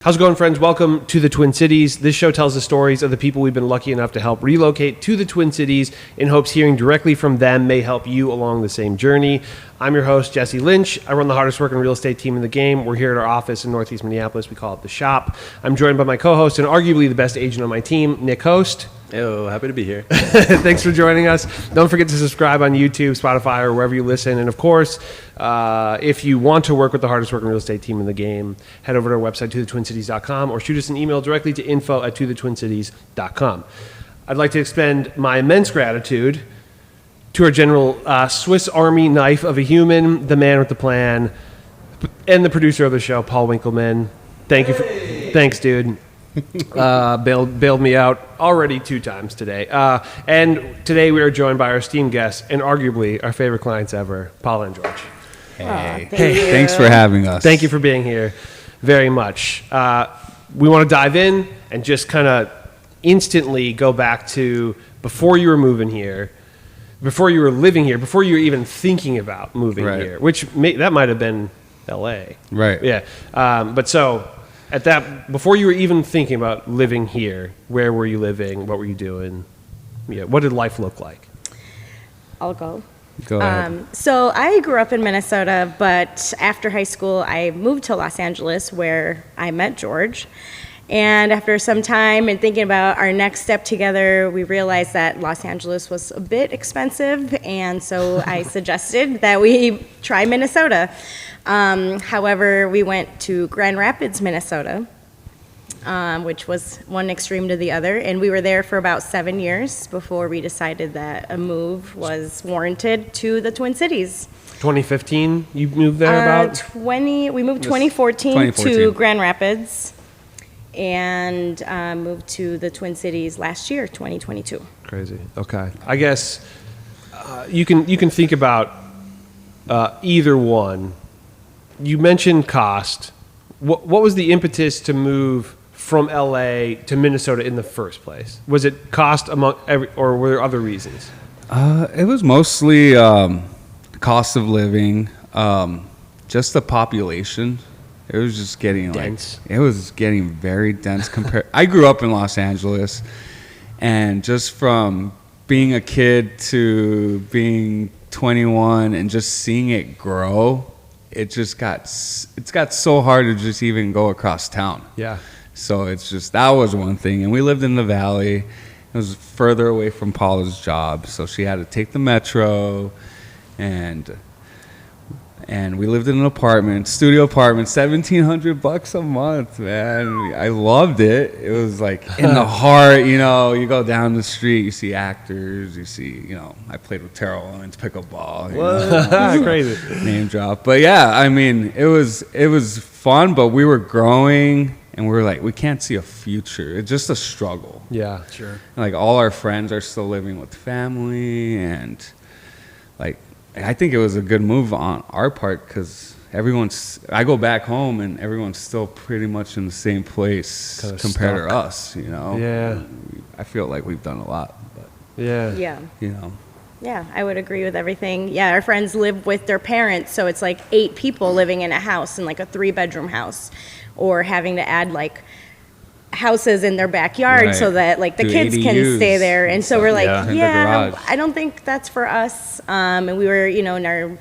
How's it going, friends? Welcome to the Twin Cities. This show tells the stories of the people we've been lucky enough to help relocate to the Twin Cities in hopes hearing directly from them may help you along the same journey. I'm your host, Jesse Lynch. I run the hardest working real estate team in the game. We're here at our office in Northeast Minneapolis. We call it The Shop. I'm joined by my co-host and arguably the best agent on my team, Nick Host. Hello, happy to be here. Thanks for joining us. Don't forget to subscribe on YouTube, Spotify, or wherever you listen. And of course, if you want to work with the hardest working real estate team in the game, head over to our website, tothetwincities.com, or shoot us an email directly to info@tothetwincities.com. I'd like to extend my immense gratitude to our general Swiss Army knife of a human, the man with the plan, and the producer of the show, Paul Winkleman. Thanks, dude. Bailed me out already 2 times today. And today we are joined by our esteemed guests and arguably our favorite clients ever, Paula and George. Hey, thanks for having us. Thank you for being here very much. We want to dive in and just kind of instantly go back to before you were moving here, before you were living here, before you were even thinking about moving here, which that might have been L.A. Right. Yeah. But so at that, before you were even thinking about living here, where were you living? What were you doing? Yeah. What did life look like? I'll go. Go ahead. So I grew up in Minnesota, but after high school, I moved to Los Angeles where I met George. And after some time and thinking about our next step together, we realized that Los Angeles was a bit expensive, and so I suggested that we try Minnesota. However, we went to Grand Rapids, Minnesota, which was one extreme to the other, and we were there for about 7 years before we decided that a move was warranted to the Twin Cities. 2015, you moved there about? We moved 2014 to Grand Rapids, and moved to the Twin Cities last year, 2022. Crazy. Okay. I guess you can think about either one. You mentioned cost. What was the impetus to move from LA to Minnesota in the first place? Was it cost or were there other reasons? It was mostly cost of living, just the population. It was just getting dense. It was getting very dense compared. I grew up in Los Angeles, and just from being a kid to being 21 and just seeing it grow, it's got so hard to just even go across town. Yeah. So that was one thing. And we lived in the Valley. It was further away from Paula's job, so she had to take the metro, and we lived in an studio apartment, $1,700 a month, man. I loved it. It was like in the heart, you go down the street, you see actors, you see, I played with Terrell Owens pickleball. Crazy. Name drop. But yeah, I mean, it was fun, but we were growing, and we were like, we can't see a future. It's just a struggle. Yeah, sure. And like all our friends are still living with family, and like, I think it was a good move on our part because I go back home and everyone's still pretty much in the same place compared to us, Yeah. I feel like we've done a lot, but yeah. Yeah, I would agree with everything. Yeah, our friends live with their parents, so it's like 8 people living in a house, in like a 3-bedroom house, or having to add like houses in their backyard so that like the kids can stay there. And so we're like, I don't think that's for us. And we were, in our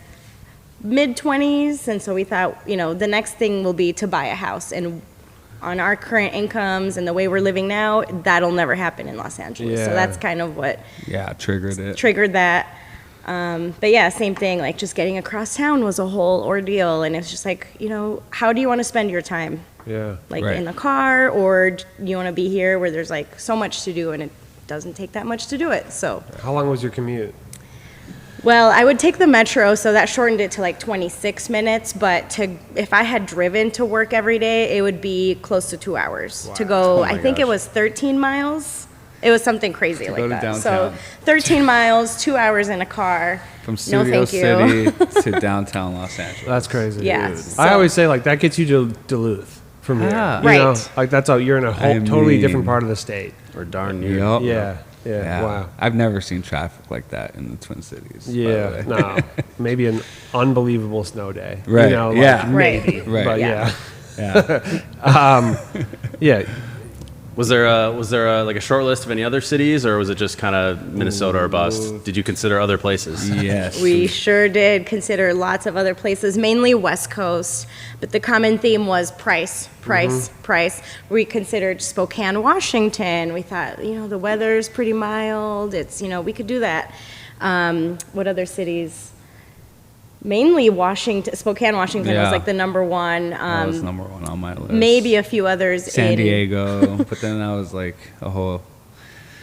mid-20s, and so we thought, the next thing will be to buy a house. And on our current incomes and the way we're living now, that'll never happen in Los Angeles. So that's kind of what triggered that. But yeah, same thing, like just getting across town was a whole ordeal, and it's just like, how do you want to spend your time? Yeah. Like in the car, or you want to be here where there's like so much to do and it doesn't take that much to do it. So how long was your commute? Well, I would take the metro, so that shortened it to like 26 minutes, but if I had driven to work every day, it would be close to 2 hours to go. I think it was 13 miles. It was something crazy like that. Downtown. So 13 miles, 2 hours in a car. From Studio City to downtown Los Angeles. That's crazy. Yeah. I always say like that gets you to Duluth from here. Right. Like that's you're in a totally different part of the state. Or darn near. Yep. Yeah. Wow. I've never seen traffic like that in the Twin Cities. Yeah. No. Maybe an unbelievable snow day. Right. Maybe. Right. But yeah. Yeah. Was there like a short list of any other cities, or was it just kind of Minnesota or bust? Did you consider other places? Yes. We sure did consider lots of other places, mainly West Coast, but the common theme was price. We considered Spokane, Washington. We thought, the weather's pretty mild. It's, we could do that. What other cities? Mainly Washington, Spokane, Washington was Yeah. like the number one. That was number one on my list. Maybe a few others. San in Diego, but then that was like a whole.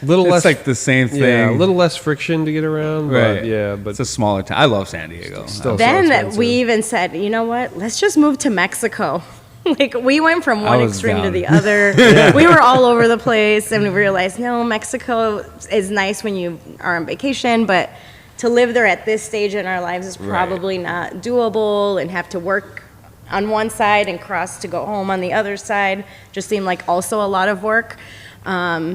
Little It's less like the same thing. Yeah, a little less friction to get around. Right. But yeah, but it's a smaller town. I love San Diego. Still so Then expensive. we even said, you know what? Let's just move to Mexico. Like we went from I one was extreme to down. the other. We were all over the place, and we realized, no, Mexico is nice when you are on vacation, but to live there at this stage in our lives is probably not doable, and have to work on one side and cross to go home on the other side just seemed like also a lot of work.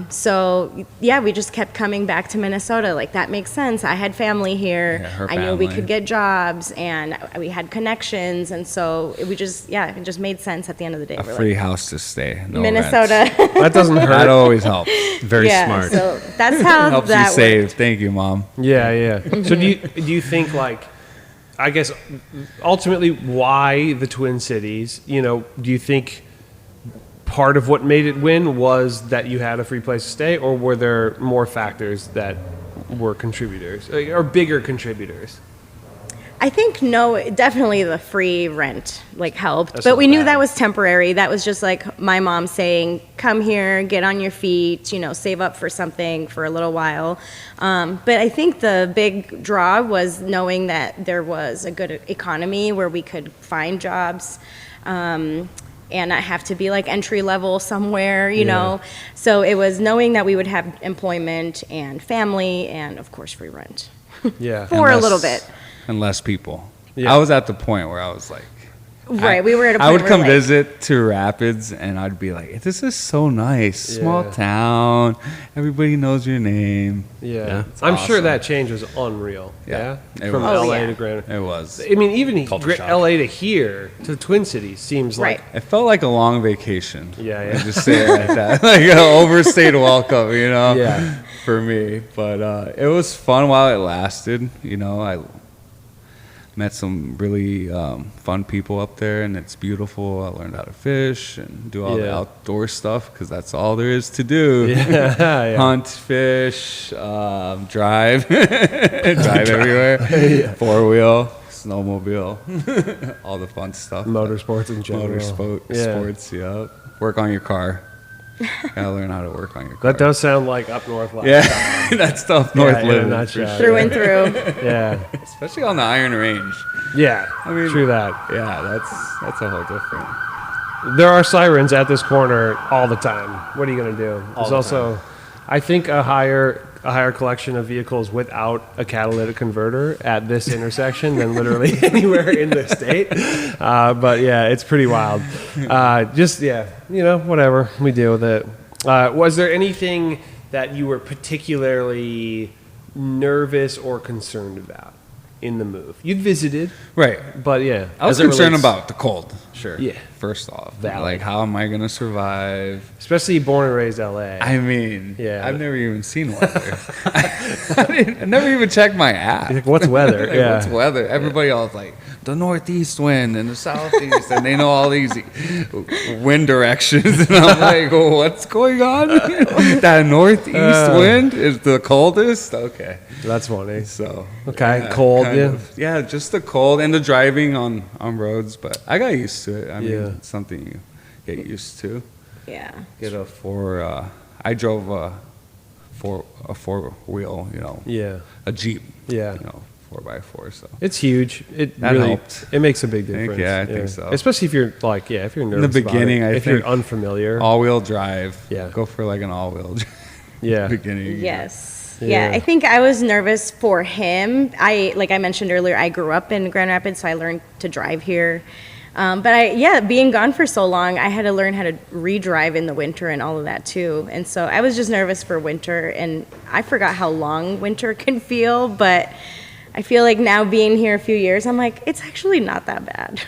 So yeah, we just kept coming back to Minnesota. Like that makes sense. I had family here. Yeah, her I knew we family. could get jobs, and we had connections, and so it just made sense at the end of the day. A We're free like, house to stay. No Minnesota. rent. that doesn't hurt. That always helps. Very Yeah, smart. so that's how Helps that you worked. save. Thank you, Mom. Yeah. So do you think, like, I guess ultimately why the Twin Cities? Do you think part of what made it win was that you had a free place to stay, or were there more factors that were contributors or bigger contributors? I think no, definitely the free rent helped, That's but not we knew bad. that was temporary. That was just like my mom saying, "Come here, get on your feet, save up for something for a little while." But I think the big draw was knowing that there was a good economy where we could find jobs. And not have to be like entry level somewhere, you know. So it was knowing that we would have employment and family and of course free rent Yeah. for a And little less- bit. And less people. Yeah. I was at the point where I was like, Right, we were at a point I would where, come like- visit to Rapids, and I'd be like, "This is so nice, small Yeah. town. Everybody knows your name." Yeah. It's I'm sure awesome. that change was unreal. Yeah. Yeah. It From was. Oh, LA yeah. to Grand. It was. I mean, even Culture shock. LA to here to the Twin Cities seems Right. like It felt like a long vacation. Yeah. I just say it like that, like an overstayed welcome, Yeah. for me. But it was fun while it lasted. I met some really fun people up there, and it's beautiful. I learned how to fish and do all the Yeah. outdoor stuff because that's all there is to do. Yeah. Hunt, fish, drive, drive everywhere, 4-wheel, snowmobile, all the fun stuff. motorsports in general. Sports, yeah. Work on your car. Gotta learn how to work on your car. That does sound like up north life. Yeah, that's tough north in a living. nutshell. Through and through. Yeah. Especially on the Iron Range. Yeah. I mean- true that. Yeah, that's a whole different. There are sirens at this corner all the time. What are you going to do? There's the also, I think, a higher collection of vehicles without a catalytic converter at this intersection than literally anywhere in the state. But yeah, it's pretty wild. Whatever, we deal with it. Was there anything that you were particularly nervous or concerned about in the move? You'd visited, Right. but yeah. I was As it concerned relates- about the cold. Sure. Yeah. First off, Valid. like how am I gonna survive? Especially born and raised LA. I mean, Yeah. I've never even seen weather. I never even checked my app. Like, what's weather? Like, Yeah. what's weather? Everybody else like the northeast wind and the southeast, and they know all these wind directions, and I'm like, oh, what's going on? That northeast wind is the coldest. Okay, That's funny. so Okay, cold, kind yeah. of. Yeah, just the cold and the driving on roads, but I got used to it. I mean, Yeah. it's something you get used to. Yeah. Get a I drove a four wheel, Yeah. a Jeep, Yeah. 4x4. So It's huge. It That really helped. It makes a big think- difference. yeah, I think so. Especially if you're if you're nervous the about beginning, it. I if you're think unfamiliar. all-wheel drive. Yeah. Go for like an all-wheel drive Yeah. beginning. Yes. Yeah. Yeah, I think I was nervous for him. Like I mentioned earlier, I grew up in Grand Rapids, so I learned to drive here. But being gone for so long, I had to learn how to redrive in the winter and all of that too. And so I was just nervous for winter, and I forgot how long winter can feel. But I feel like now being here a few years, I'm like, it's actually not that bad.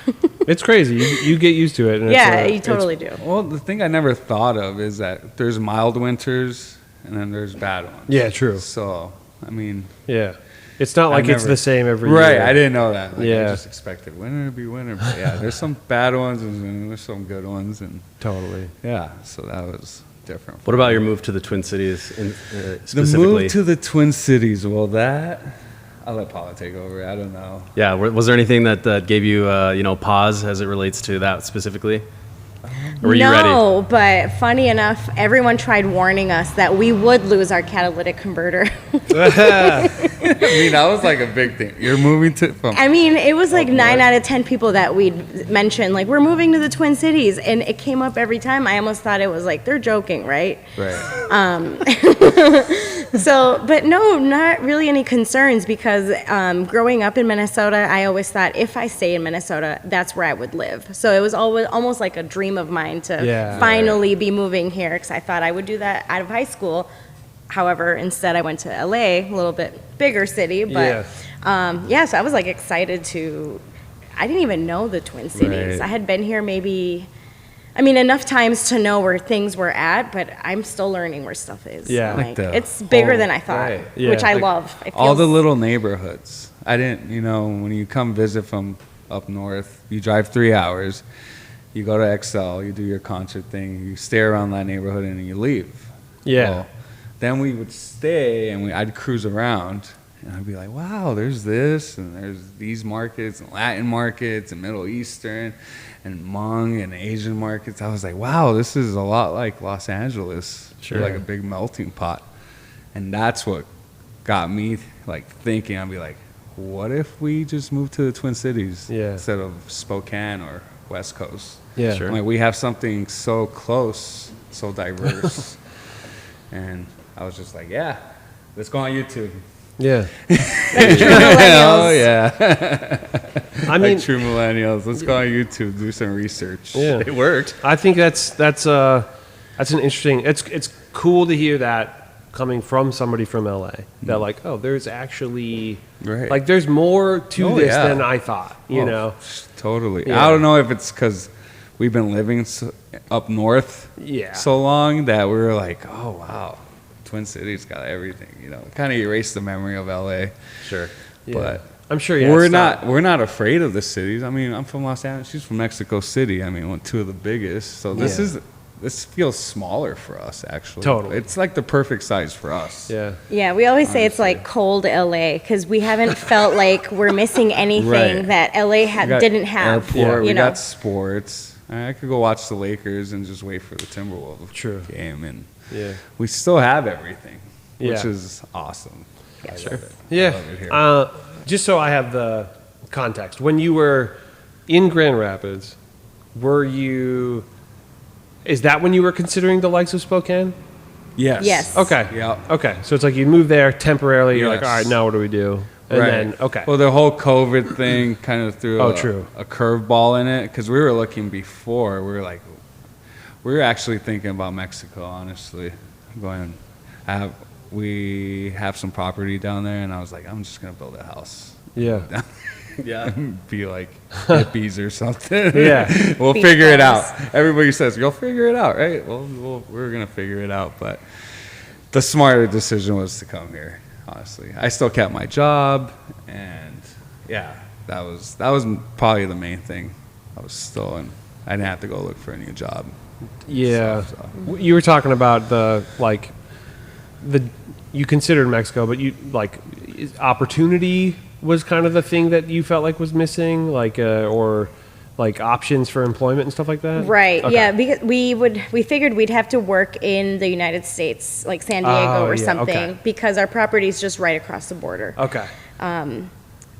It's crazy. You get used to it. And Yeah, you it's totally do. Well, the thing I never thought of is that there's mild winters and then there's bad ones. Yeah, true. So, I mean, Yeah. It's not like it's never- the same every right, year. I didn't know that. Like, Yeah. I just expected winter to be winter. But yeah, there's some bad ones and there's some good ones. And Totally. yeah, so that was different. What about your move to the Twin Cities the specifically? move to the Twin Cities? Well, that I'll let Paula take over. I don't know. Yeah, was there anything that gave you pause as it relates to that specifically? Or were you ready? No, but funny enough, everyone tried warning us that we would lose our catalytic converter. I mean, that was like a big thing. You're moving to from. I mean, it was like Oh, 9 boy. out of 10 people that we'd mentioned, like, we're moving to the Twin Cities. And it came up every time. I almost thought it was like, they're joking, right? Right. So, but no, not really any concerns because growing up in Minnesota, I always thought if I stay in Minnesota, that's where I would live. So it was always almost like a dream of mine to Yeah. finally be moving here because I thought I would do that out of high school. However, instead I went to LA, a little bit bigger city, but so I was like excited I didn't even know the Twin Cities. Right. I had been here enough times to know where things were at, but I'm still learning where stuff is. Yeah. Like the it's bigger whole- than I thought, right. Yeah. which I Like, love. It all the feels- little neighborhoods. I didn't, when you come visit from up north, you drive 3 hours, you go to Excel, you do your concert thing, you stay around that neighborhood, and you leave. Yeah. Well, then we would stay, and I'd cruise around, and I'd be like, wow, there's this, and there's these markets, and Latin markets, and Middle Eastern, and Hmong, and Asian markets. I was like, wow, this is a lot like Los Angeles. Sure. Like a big melting pot. And that's what got me like thinking. I'd be like, what if we just move to the Twin Cities instead of Spokane or West Coast? Yeah. Sure. Like we have something so close, so diverse. And I was just like, yeah, let's go on YouTube. Yeah. Oh yeah. I mean, Like true millennials. Let's go on YouTube, do some research. yeah. It worked. I think that's an interesting. It's cool to hear that coming from somebody from LA. That like, oh, there's actually Right. like there's more to Oh, this yeah. than I thought. You Oh, know. Totally. Yeah. I don't know if it's because we've been living up north Yeah. so long that we were like, oh wow, Twin Cities got everything. Kind of erased the memory of LA. Sure. Yeah. But I'm sure. Yeah, we're it's we're not afraid of the cities. I mean, I'm from Los Angeles. She's from Mexico City. I mean, two of the biggest. So this feels smaller for us actually. Totally. It's like the perfect size for us. Yeah. Yeah, we always say it's like cold LA because we haven't felt like we're missing anything Right. that LA We got didn't have. Airport. We you know. got sports. I could go watch the Lakers and just wait for the Timberwolves True. game, and Yeah. we still have everything, which Yeah. is awesome. I Sure. love it. I Yeah. love it here. Just so I have the context, when you were in Grand Rapids, is that when you were considering the likes of Spokane? Yes. Yes. Okay. Yeah. Okay. So it's like you moved there temporarily. You're like, Yes. all right, now what do we do? And Right. then, okay. Well, the whole COVID thing kind of threw True. a curveball in it because we were looking before. We were actually thinking about Mexico, honestly. We have some property down there, and I was like, I'm just gonna build a house. Yeah. Yeah. Be like hippies or something. Yeah. We'll Beach figure it balls. out. Everybody says you'll figure it out, right? Well, we're gonna figure it out. But the smarter decision was to come here. Honestly, I still kept my job, and yeah, that was probably the main thing. I was still in. I didn't have to go look for a new job. Yeah. So. You were talking about you considered Mexico, but opportunity was kind of the thing that you felt like was missing, or like options for employment and stuff like that? Right. Okay. Yeah, because we figured we'd have to work in the United States, like San Diego Oh, or yeah, something, okay. because our property's just right across the border, Okay.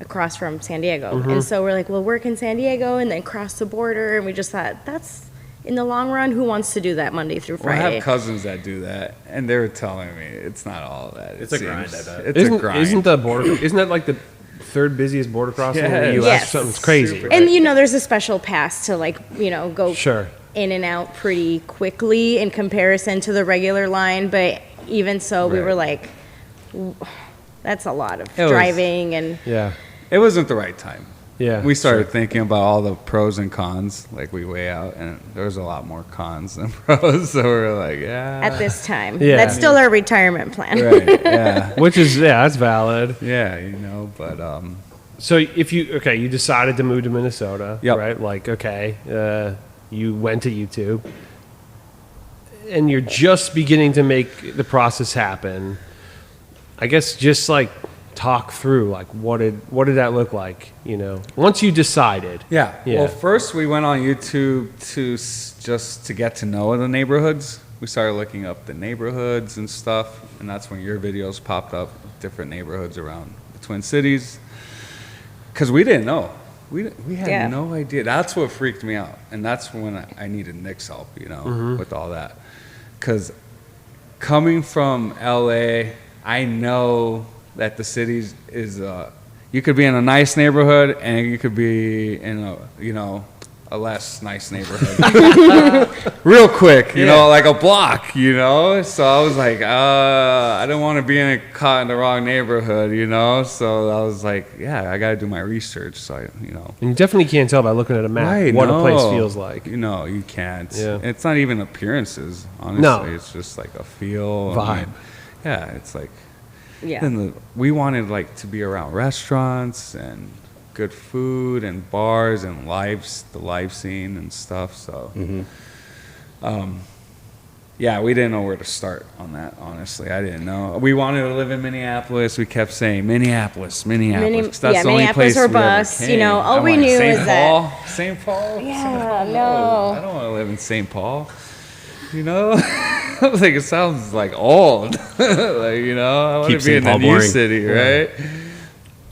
across from San Diego. Mm-hmm. And so we're like, we'll work in San Diego and then cross the border, and we just thought that's in the long run, who wants to do that Monday through Well, I Friday? have cousins that do that, and they were telling me it's not all that. It's a grind, I bet. It's Isn't a grind. isn't that like the third busiest border crossing in the Yes. U.S.? Yes. Something's crazy. Super. And there's a special pass to go Sure. in and out pretty quickly in comparison to the regular line, but even so, we Right. were like, that's a lot of It was- driving and Yeah. It wasn't the right time. Yeah. we started thinking about all the pros and cons. Like we weigh out, and there's a lot more cons than pros. So we're like, yeah. At this time. Yeah. That's still our retirement plan. Right. Yeah. Which is, that's valid. Yeah. But So if you decided to move to Minnesota, Yep. right? Like, you went to YouTube, and you're just beginning to make the process happen. I guess just like talk through, like, what did that look like? Once you decided. Yeah. Yeah. Well, first we went on YouTube just to get to know the neighborhoods. We started looking up the neighborhoods and stuff, and that's when your videos popped up, different neighborhoods around the Twin Cities. Because we didn't know. We had no idea. That's what freaked me out, and that's when I needed Nick's help, with all that. Because coming from LA, I know that the city is you could be in a nice neighborhood and you could be in a less nice neighborhood real quick, like a block, so I was like, I don't want to be caught in the wrong neighborhood, so I was like, yeah, I got to do my research. So And you definitely can't tell by looking at a map Right, what a place no. feels like. You can't. Yeah. It's not even appearances, honestly. No. It's just like a feel. Vibe. Yeah, it's like, Yeah. then we wanted like to be around restaurants and good food and bars and the live scene and stuff. So, yeah, we didn't know where to start on that. Honestly, I didn't know. We wanted to live in Minneapolis. We kept saying Minneapolis. 'Cause that's the only Minneapolis place or we ever bust. came. All I'm we like, knew St. is Paul? St. Paul? Yeah, St. no. Paul? I don't want to live in St. Paul. I was like, it sounds like old. I want Keep to be St. in the Paul new boring. city, right?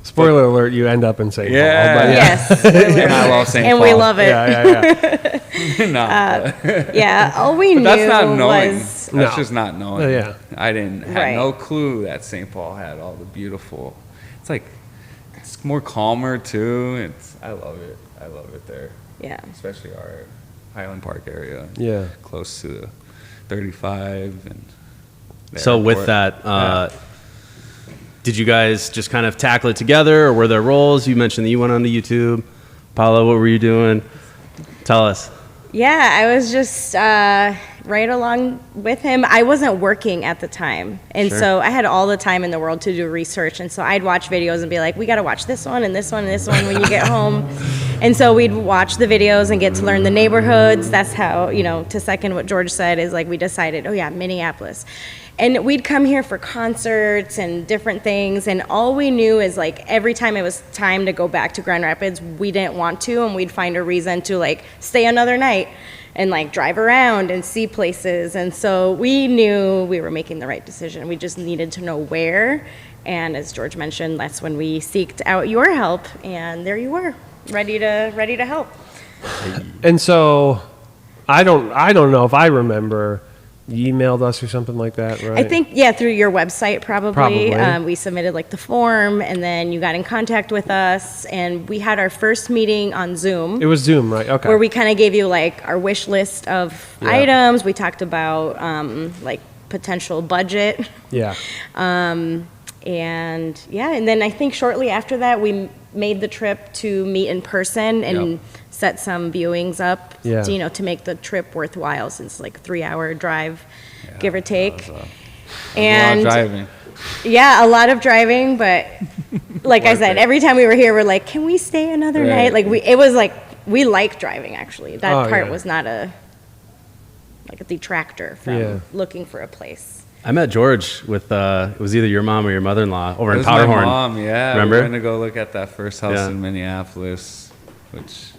Spoiler alert, you end up in St. Yeah. Paul. But Yes. And I love St. And Paul. we love it. Yeah. No, Yeah. All we knew but that's not knowing. was That's No. just not knowing. Oh, yeah. I had Right. no clue that St. Paul had all the beautiful. It's like it's more calmer too. I love it. I love it there, yeah. especially our Highland Park area. Yeah. Close to 35 and. the So with airport. that, did you guys just kind of tackle it together, or were there roles? You mentioned that you went onto YouTube. Paula, what were you doing? Tell us. Yeah, I was just right along with him. I wasn't working at the time. And Sure. so I had all the time in the world to do research. And so I'd watch videos and be like, we got to watch this one and this one and this one when you get home. And so we'd watch the videos and get to learn the neighborhoods. That's how, to second what George said, is like we decided, oh yeah, Minneapolis. And we'd come here for concerts and different things, and all we knew is like every time it was time to go back to Grand Rapids, we didn't want to, and we'd find a reason to like stay another night and like drive around and see places. And so we knew we were making the right decision. We just needed to know where, and as George mentioned, that's when we seeked out your help, and there you were, ready to help. And so I don't know if I remember. You emailed us or something like that, right? I think, through your website probably. Probably. We submitted like the form, and then you got in contact with us, and we had our first meeting on Zoom. It was Zoom, right? Okay. Where we kind of gave you like our wish list of items. We talked about like potential budget. Yeah. And then I think shortly after that, we made the trip to meet in person and Yep. set some viewings up, Yeah. to make the trip worthwhile, since like 3-hour drive, give or take. A lot And of driving. yeah, a lot of driving, but like I said, every time we were here, we're like, can we stay another Right. night? Like it was like, we like driving actually. That Oh, part yeah. was not a detractor from Yeah. looking for a place. I met George with it was either your mom or your mother-in-law over It in was my Powderhorn. mom, yeah. Remember? We went to go look at that first house Yeah. in Minneapolis, which,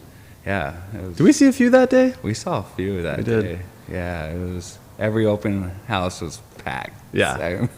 yeah. It was, Did we see a few that day? We saw a few that We did. day. Yeah, it was, every open house was packed. Yeah. So-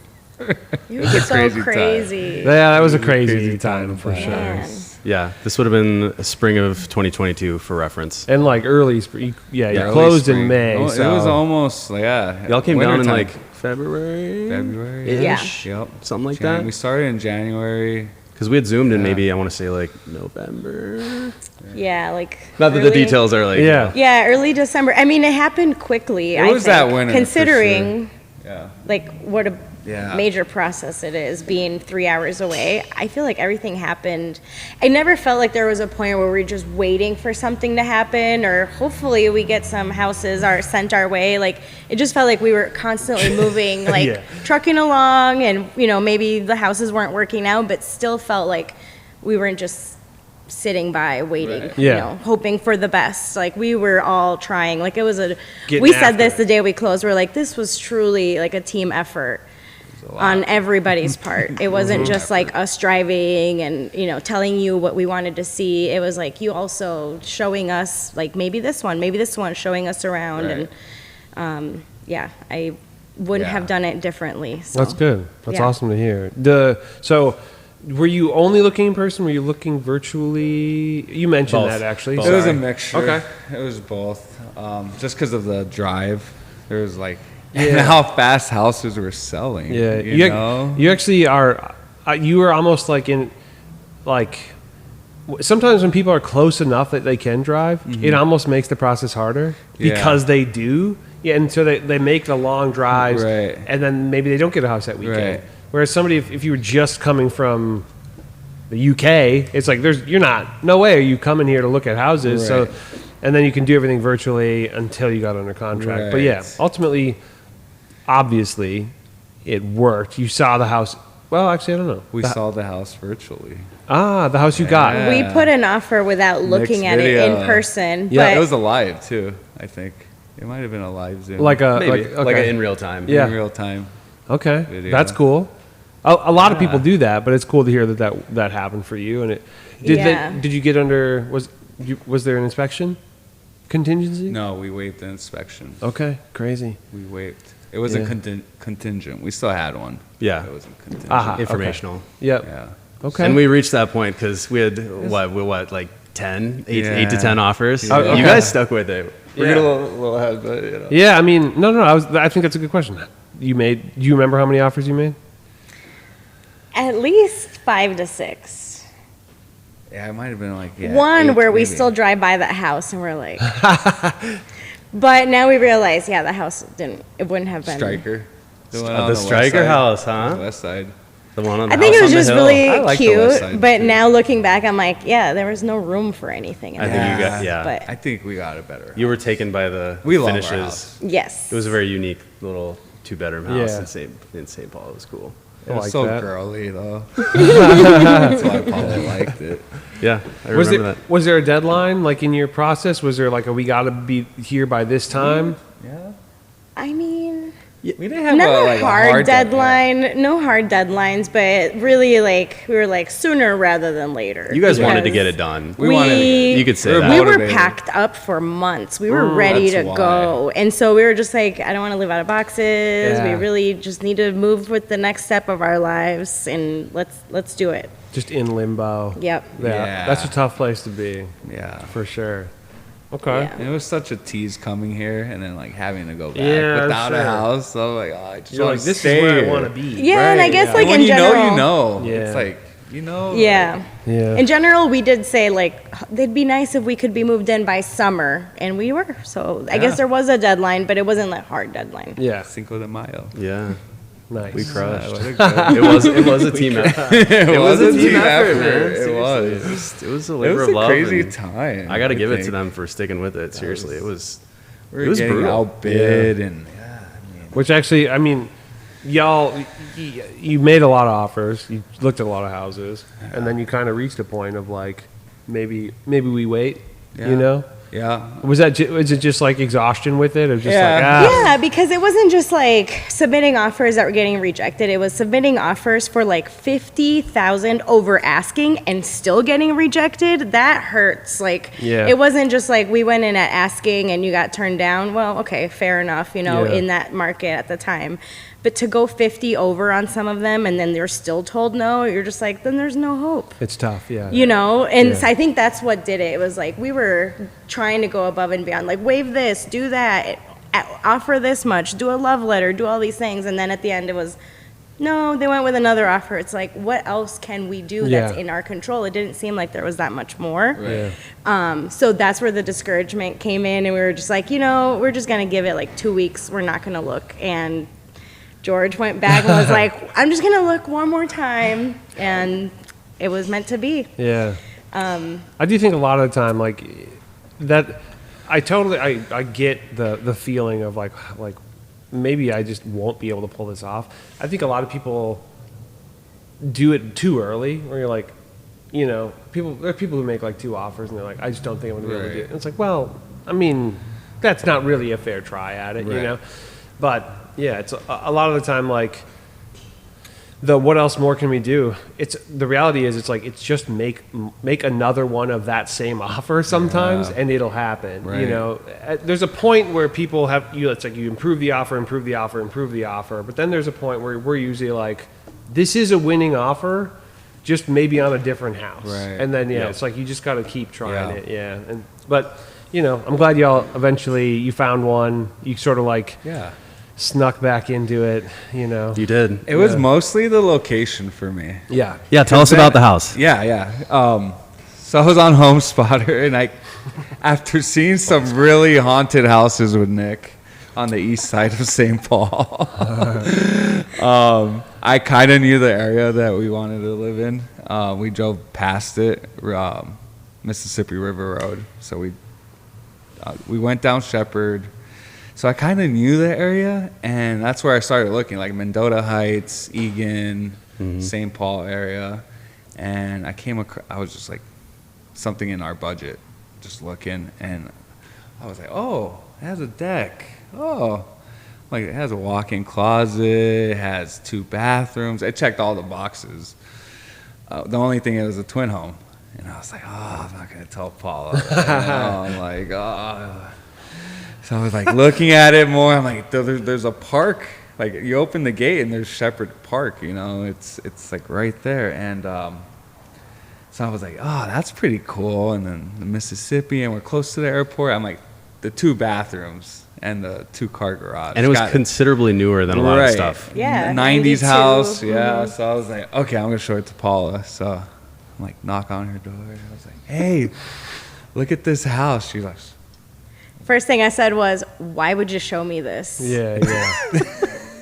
It was so crazy time. crazy. Yeah, that was a Crazy crazy time time for to sure. Man. Yeah, this would have been spring of 2022 for reference. And like early spring, you Early closed in spring. May. Oh, so It was almost, yeah. Y'all came down in wintertime. like February? February. Yeah. Yep. Something like We that? started in January. Because we had zoomed in Yeah. maybe, I want to say like November. Yeah, like Not that the early- details are like, Yeah. Yeah, early December. I mean, it happened quickly. It was that winter, for considering Yeah. like what a major process it is, being 3 hours away. I feel like everything happened. I never felt like there was a point where we were just waiting for something to happen, or hopefully we get some houses sent our way. Like, it just felt like we were constantly moving, like trucking along, and maybe the houses weren't working out, but still felt like we weren't just sitting by waiting, hoping for the best. Like, we were all trying. Like, it was we said this the day we closed. We're like, this was truly like a team effort on everybody's part. It wasn't just like us driving and telling you what we wanted to see. It was like you also showing us, like, maybe this one, showing us around. And I wouldn't have done it differently. So. That's good. That's awesome to hear. So were you only looking in person? Were you looking virtually? You mentioned Both. that, actually. It was a mixture. Okay. It was both. Just because of the drive, there was like, and how fast houses were selling. Yeah. You know? You actually are, you were almost like sometimes when people are close enough that they can drive, it almost makes the process harder because they do. Yeah. And so they make the long drives, and then maybe they don't get a house that weekend. Right. Whereas somebody, if you were just coming from the UK, it's like no way are you coming here to look at houses. Right. So, and then you can do everything virtually until you got under contract. But yeah, ultimately, obviously, it worked. You saw the house. Well, actually, I don't know. We saw the house virtually. The house you got. We put an offer without looking at it in person. Yeah, but it was a live too. I think it might have been a live Zoom. Like a Maybe. like, Like okay. in real time. Yeah. in real time. Okay, video. that's cool. A lot of people do that, but it's cool to hear that happened for you. And it did you get under was there an inspection contingency? No, we waived the inspection. Okay, crazy. We waived. It was a contingent. We still had one. Yeah. It wasn't contingent. Aha. Informational. Yep. Yeah. Okay. And we reached that point because we had like 8 to 10 offers. Oh, okay. You guys stuck with it. We're getting a little ahead, but Yeah, I mean, no. I think that's a good question. Do you remember how many offers you made? at least 5 to 6. Yeah, it might have been like One 8 where we maybe. still drive by that house and we're like, but now we realize, the house wouldn't have been. Striker. The one The on west Striker side. house, huh? West side. The one on the I think house it was on the just hill. really I like the west cute, side, but too. now looking back, I'm like, there was no room for anything. In I think that you house, got But I think we got it better. You were taken by the We love our finishes. house. yes, It was a very unique little 2-bedroom house Yeah. in St. Paul. It was cool. It was like so that. girly though. That's why Paula liked it. Yeah, I remember that. Was there a deadline like in your process? Was there like we got to be here by this time? Yeah. I mean, We didn't have not a a hard deadline, no hard deadlines, but really we were like sooner rather than later. You guys wanted to because get it done. We wanted to get You could say we were that. We were motivated. packed up for months. We were ready to that's why. go. And so we were just like, I don't want to live out of boxes. We Yeah. really just need to move with the next step of our lives and let's do it. Just in limbo. Yep. Yeah. That's a tough place to be, Yeah. for sure. Okay. Yeah. And it was such a tease coming here and then like having to go back Yeah, without sure. a house. So like, I just You're want like, to this stay is where I here. want to be. Yeah, and I guess like when in you general. know, you know. Yeah. It's like, you know. Yeah. Yeah. In general, we did say it'd be nice if we could be moved in by summer, and we were. So I guess there was a deadline, but it wasn't a hard deadline. Yeah. Cinco de Mayo. Yeah, Nice. we crushed. What a good- It was a team effort. it was a team effort, effort. man. It Seriously. was. It was a It labor was of a love. crazy and time. I got to give it to think. them for sticking with it. Seriously, it was. We were It was getting brutal. outbid and Which actually, I mean, y'all, you made a lot of offers. You looked at a lot of houses, and then you kind of reached a point of like, maybe we wait. Yeah. You know, yeah. was it just like exhaustion with it, or just Yeah. like Yeah, because it wasn't just like submitting offers that were getting rejected. It was submitting offers for like 50,000 over asking and still getting rejected. That hurts. Like, Yeah. it wasn't just like we went in at asking and you got turned down. Well, okay, fair enough, Yeah. in that market at the time. But to go 50 over on some of them and then they're still told no, you're just like, then there's no hope. It's tough. Yeah. And Yeah. so I think that's what did it. It was like we were trying to go above and beyond, like waive this, do that, offer this much, do a love letter, do all these things, and then at the end it was, no, they went with another offer. It's like, what else can we do that's Yeah. in our control? It didn't seem like there was that much more. Yeah. So that's where the discouragement came in, and we were just like, we're just gonna give it like 2 weeks. We're not gonna look, and George went back and was like, I'm just going to look one more time. And it was meant to be. Yeah. I do think a lot of the time, like, that, I get the feeling of, like, maybe I just won't be able to pull this off. I think a lot of people do it too early, where you're like, you know, there are people who make like 2 offers and they're like, I just don't think I'm going to be able to do it. And it's like, well, I mean, that's not really a fair try at it, you know? But yeah, it's a lot of the time, like, what else more can we do? The reality is, it's like, it's just make another one of that same offer sometimes, and it'll happen. Right. You know, there's a point where people it's like you improve the offer, but then there's a point where we're usually like, this is a winning offer, just maybe on a different house. Right. And then it's like, you just got to keep trying it. Yeah. But you know, I'm glad y'all eventually you found one. You sort of like snuck back into it, you know. You did. It was mostly the location for me. Yeah. Yeah, tell us about the house. Yeah. So I was on HomeSpotter, and after seeing some really haunted houses with Nick on the east side of St. Paul, I kind of knew the area that we wanted to live in. We drove past it, Mississippi River Road. So we went down Shepherd. So I kind of knew the area, and that's where I started looking, like Mendota Heights, Eagan, St. Paul area. And I came across, I was just like, something in our budget, just looking, and I was like, oh, it has a deck. Oh, like it has a walk-in closet, it has 2 bathrooms. I checked all the boxes. The only thing, it was a twin home. And I was like, oh, I'm not going to tell Paula. I'm like, oh. So I was like looking at it more. I'm like, there's a park. Like, you open the gate and there's Shepherd Park, you know. It's like right there. And so I was like, oh, that's pretty cool. And then the Mississippi, and we're close to the airport. I'm like, the 2 bathrooms and the 2-car garage. And it was considerably newer than a lot of stuff. Yeah. 90s 92. house. Yeah. So I was like, okay, I'm going to show it to Paula. So I'm like, knock on her door. I was like, hey, look at this house. She's like, First thing I said was, why would you show me this? Yeah.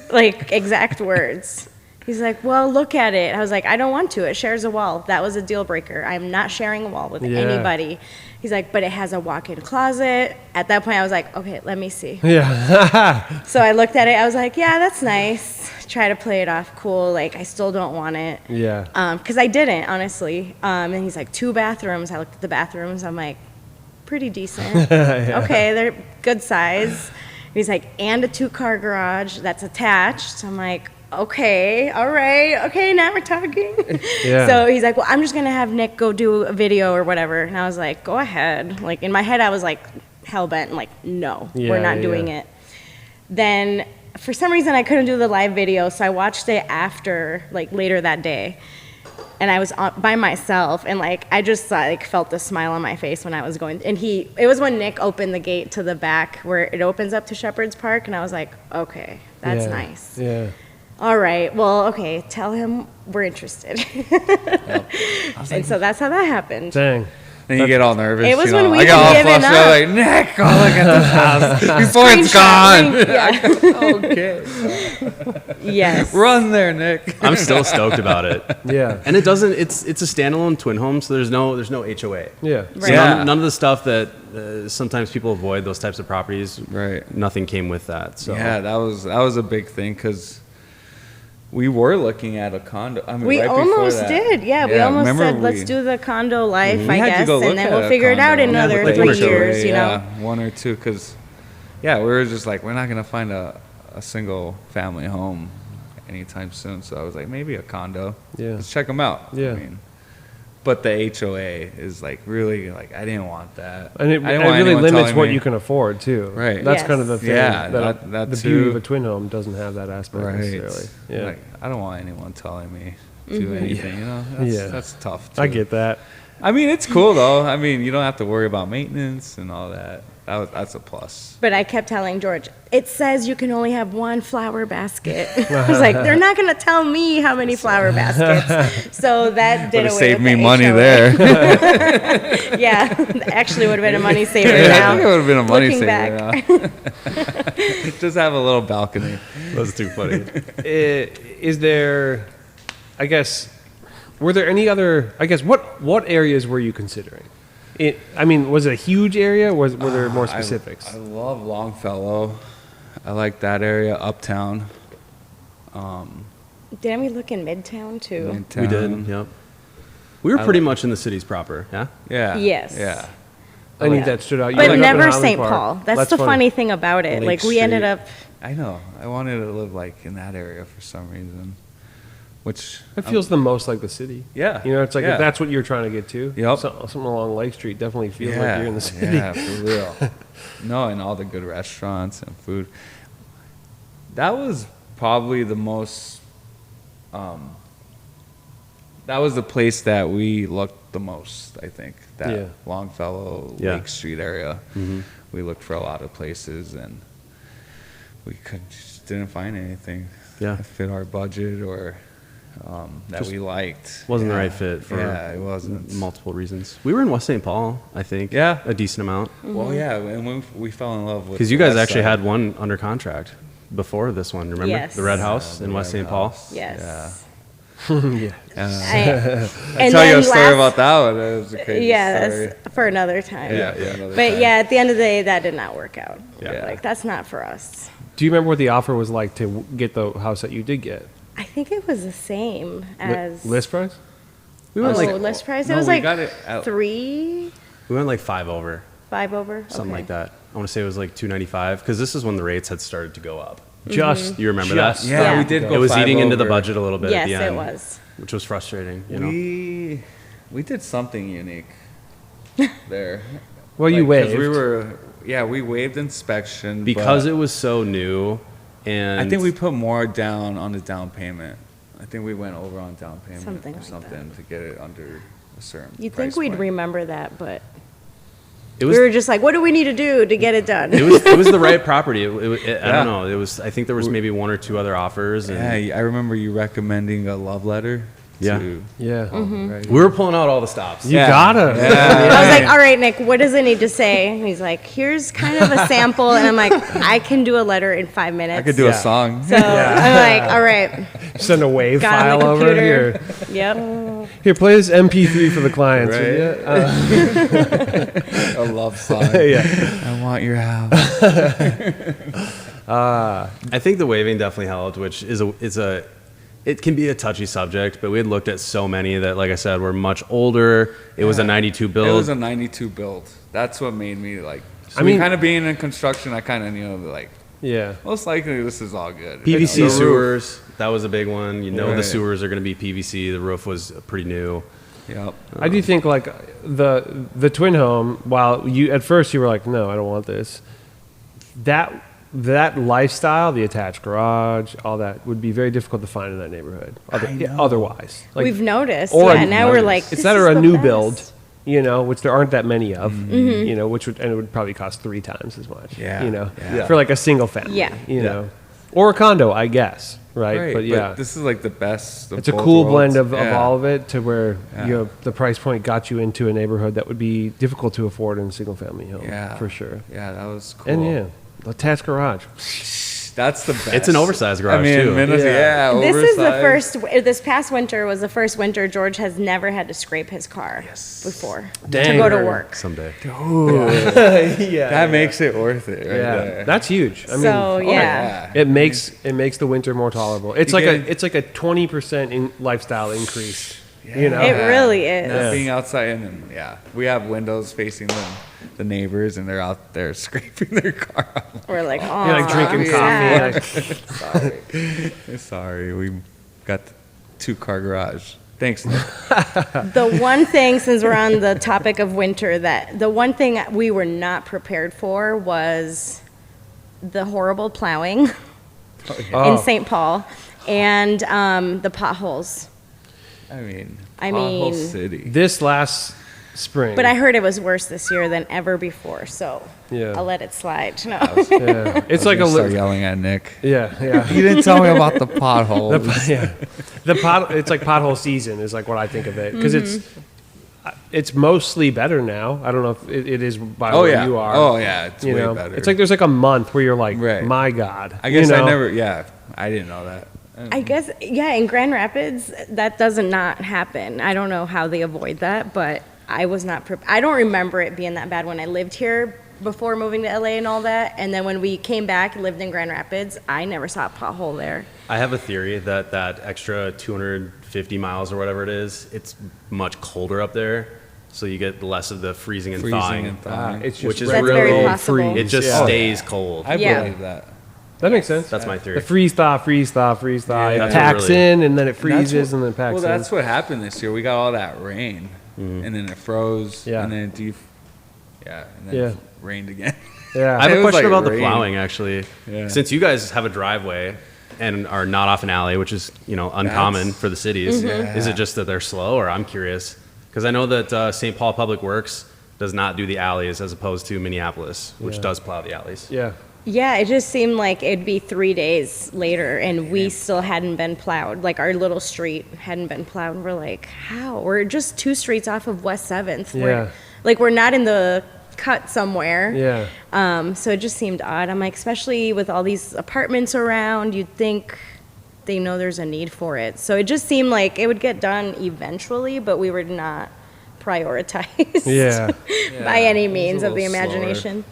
Like, exact words. He's like, well, look at it. I was like, I don't want to. It shares a wall. That was a deal breaker. I'm not sharing a wall with anybody. He's like, but it has a walk-in closet. At that point, I was like, okay, let me see. Yeah. So I looked at it. I was like, yeah, that's nice. Try to play it off cool. Like, I still don't want it. Yeah. Because I didn't, honestly. And he's like, 2 bathrooms. I looked at the bathrooms. I'm like, pretty decent. Okay, they're good size. He's like, and a 2-car garage that's attached. I'm like, okay, all right, okay, now we're talking. Yeah. So he's like, well, I'm just gonna have Nick go do a video or whatever. And I was like, go ahead. Like, in my head, I was like, hell bent. Like, no, we're not doing it. Then for some reason, I couldn't do the live video, so I watched it after, like, later that day. And I was by myself, and like I just like felt the smile on my face when I was going. And it was when Nick opened the gate to the back where it opens up to Shepherd's Park, and I was like, okay, that's nice. Yeah. All right, well, okay, tell him we're interested. And so that's how that happened. Dang. and you get all nervous. It was you know? when we I got all had given flushed up. out, like, Nick, go look at this house before it's gone. Yeah. Okay. Yes. Run there, Nick. I'm still stoked about it. Yeah. And it doesn't. It's a standalone twin home, so there's no HOA. Yeah. So Right. Yeah. none of the stuff that sometimes people avoid, those types of properties. Right. Nothing came with that. So Yeah, that was a big thing because we were looking at a condo. I mean, We right before almost that. did. Yeah, we almost remember said, let's do the condo life, we I had to guess, go look and then at we'll a figure it out in condo. another like 3 one or two, years, you know? one or two, because we were just like, we're not gonna find a single family home anytime soon. So I was like, maybe a condo. Yeah. Let's check them out. Yeah. I mean, but the HOA is like really like I didn't want that. And it I didn't want really anyone limits telling what me- you can afford too. Right. That's Yes. kind of the thing. Yeah, that that the too. beauty of a twin home doesn't have that aspect Right. necessarily. Yeah. Like, I don't want anyone telling me to do anything. You know, that's tough. I too. get that. I mean, it's cool though. I mean, you don't have to worry about maintenance and all that. That's a plus. But I kept telling George, it says you can only have one flower basket. I was like, they're not going to tell me how many flower baskets. So that did Would have away saved with me the money HOA. there. Yeah, actually would have been a money saver I now. think it would have been a money Looking saver. back. Now. Just have a little balcony. That's too funny. Is there, I guess, were there any other, I guess, what areas were you considering? Was it a huge area? Were there more specifics? I love Longfellow. I like that area, Uptown. Didn't we look in Midtown too? We did. Yep. We were pretty much in the cities proper. Yeah. Yeah. Yes. Yeah. Any Yeah. that stood out? You But like up in never Highland St. Park. Paul. That's the funny thing about it. Lake Like we ended Street. up. I know. I wanted to live like in that area for some reason, which It feels the most like the city. Yeah. You know, it's like Yeah. if that's what you're trying to get to. Yep. Something along Lake Street definitely feels like you're in the city. Yeah, for real. No, and all the good restaurants and food. That was probably the most. That was the place that we looked the most. I think that Yeah. Longfellow, Yeah. Lake Street area. Mm-hmm. We looked for a lot of places and we just didn't find anything Yeah. that fit our budget or that Just we liked. wasn't the Yeah. right fit for it wasn't. multiple reasons. We were in West St. Paul, I think. Yeah. A decent amount. Well, yeah, and we fell in love with. Because you the guys west actually side. had one under contract before this one. Remember Yes. the Red House Yeah, in the West Red St. Paul? House. Yes. Yeah. Yeah. I'll And tell you then a story last- about that one. It was a crazy Yeah, story. that's for another time. Yeah. But yeah, at the end of the day, that did not work out. Yeah. Like that's not for us. Do you remember what the offer was like to get the house that you did get? I think it was the same as List price? We went like list price. no, it was we like got it at- 5 over, over, something Okay. like that. I want to say it was like $295 because this is when the rates had started to go up. Just You remember just that? Yeah, Yeah. we did go It was 5 eating into the over. budget a little bit at Yes, the it end. was. Which was frustrating, you know. We did something unique there. Well, you 'cause waived. we waived inspection Because but it was so new, and I think we put more down on the down payment. I think we went over on down payment Something or like something to get it under a certain. You'd price think we'd point. remember that, but it was we were just like, what do we need to do to get it done? it was the right property. I Yeah. don't know. It was. I think there was maybe one or two other offers. And Yeah, I remember you recommending a love letter. Yeah. To, Yeah. right? we were pulling out all the stops. You Yeah. gotta. Yeah. I was like, all right, Nick, what does it need to say? And he's like, here's kind of a sample. And I'm like, I can do a letter in 5 minutes. I could do Yeah. a song. So I'm like, all right, Send a wave got on file the over computer. here. Yep. Here, play this MP3 for the clients. Right. Will ya? A love song. Yeah. I want your house. I think the waiving definitely helped, which it can be a touchy subject, but we had looked at so many that, like I said, were much older. It was a 92 build. It was a 92 build. That's what made me like. So I mean- kind of being in construction, I kind of knew like Yeah. most likely this is all good. PVC You know, the roof- sewers. That was a big one. You know, the Right. sewers are going to be PVC. The roof was pretty new. Yep. I do think like the twin home. While you at first you were like, no, I don't want this. That lifestyle, the attached garage, all that would be very difficult to find in that neighborhood. Otherwise, like, We've noticed. or Yeah, a- now we're like, it's this that is or a the new best. build, you know, which there aren't that many of, Mm-hmm. you know, and it would probably cost 3 times as much, Yeah, you know, yeah. for like a single family, Yeah. you know, or a condo, I guess, right? Right, But yeah, this is like the best. Of it's a both cool worlds. blend of Yeah. all of it to where Yeah. you know the price point got you into a neighborhood that would be difficult to afford in a single family home, Yeah, for sure. Yeah, that was cool. And yeah, attached garage. That's the best. It's an oversized garage, I mean, too. Minnesota, Yeah. yeah. This is the oversized. first. This past winter was the first winter George has never had to scrape his car before to Dang. go to work. Someday. Yeah, That makes it worth it. Right yeah, there. that's huge. I mean, So yeah, it makes the winter more tolerable. It's You like get- it's like a 20% in lifestyle increase. You know, it really is. Not being outside and yeah, we have windows facing the neighbors and they're out there scraping their car. We're like, oh, you're like drinking sad. coffee. Like, Sorry, we got 2-car garage. Thanks, Nick. The one thing, since we're on the topic of winter, that the one thing we were not prepared for was the horrible plowing in Oh. St. Paul and the potholes. I mean, I Pothole mean- City. this last spring. But I heard it was worse this year than ever before, so Yeah. I'll let it slide. No. yeah. It's like a start li- yelling at Nick. yeah, yeah. You didn't tell me about the potholes. Yeah, it's like pothole season is like what I think of it because it's. it's mostly better now. I don't know if it is by Oh where yeah. you are. Oh yeah. It's You way know, better. it's like there's like a month where you're like, Right. my God. I guess you know? I never. Yeah. I didn't know that. I guess, yeah, in Grand Rapids, that does not happen. I don't know how they avoid that, but I was not I don't remember it being that bad when I lived here before moving to LA and all that. And then when we came back and lived in Grand Rapids, I never saw a pothole there. I have a theory that that extra 250 miles or whatever it is, it's much colder up there, so you get less of the freezing and thawing. It's just Which is That's really very possible. It just Yeah. stays cold. I Yeah. believe that. That makes sense. That's my theory. The freeze thaw, freeze thaw, freeze thaw. Yeah. It That's packs really- in and then it And that's freezes what- and then it packs Well, in. that's what happened this year. We got all that rain, and then it froze, Yeah. and then and then Yeah. it rained again. Yeah. I have It a was question like about the rain. plowing, actually. Yeah. Since you guys have a driveway and are not off an alley, which is uncommon That's- for the cities, Mhm. is it just that they're slow, or I'm curious? Because I know that St. Paul Public Works does not do the alleys as opposed to Minneapolis, which Yeah. does plow the alleys. Yeah. Yeah, it just seemed like it'd be 3 days later and we still hadn't been plowed. Like our little street hadn't been plowed. And we're like, how? We're just 2 streets off of West 7th. Yeah. We're not in the cut somewhere. Yeah. So it just seemed odd. I'm like, especially with all these apartments around, you'd think they know there's a need for it. So it just seemed like it would get done eventually, but we were not prioritized Yeah. by any it was a means of the little slower. imagination.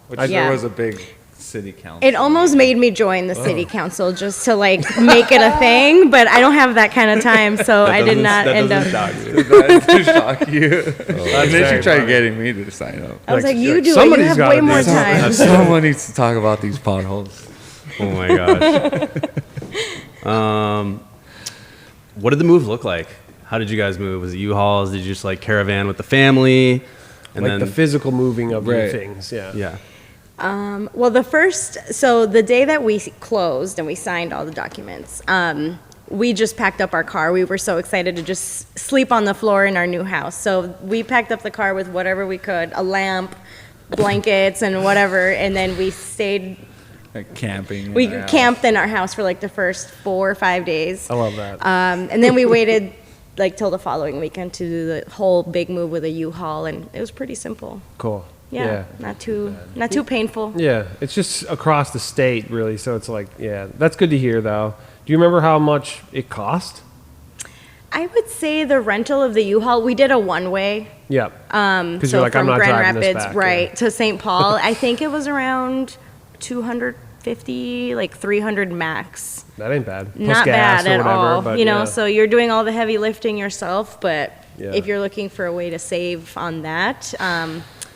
Which Yeah. there was a big city council. It almost made me join the city council just to like make it a thing, but I don't have that kind of time, so I did not end up. That to shock you. And then very she tried funny. getting me to sign up. I was like, you like, do it. You somebody's have gotta way do more something. time. Someone needs to talk about these potholes. Oh my gosh. What did the move look like? How did you guys move? Was it U-Hauls? Did you just like caravan with the family? And Like then the physical moving of your Right. things. Yeah. yeah. Well, the day that we closed and we signed all the documents, we just packed up our car. We were so excited to just sleep on the floor in our new house. So we packed up the car with whatever we could, a lamp, blankets, and whatever, and then we stayed. Like camping. We in our house. camped in our house for like the first 4 or 5 days. I love that. And then we waited like till the following weekend to do the whole big move with a U-Haul, and it was pretty simple. Cool. Yeah, not too painful. Yeah, it's just across the state, really. So it's like, yeah, that's good to hear, though. Do you remember how much it cost? I would say the rental of the U-Haul, we did a one-way. Yeah. Because So you're like, I'm from not Grand driving this Rapids, back. right, to St. Paul. I think it was around 250, like 300 max. Yeah. That ain't bad. Plus Not gas bad or at whatever, all. But You know, yeah. so you're doing all the heavy lifting yourself, but Yeah. if you're looking for a way to save on that,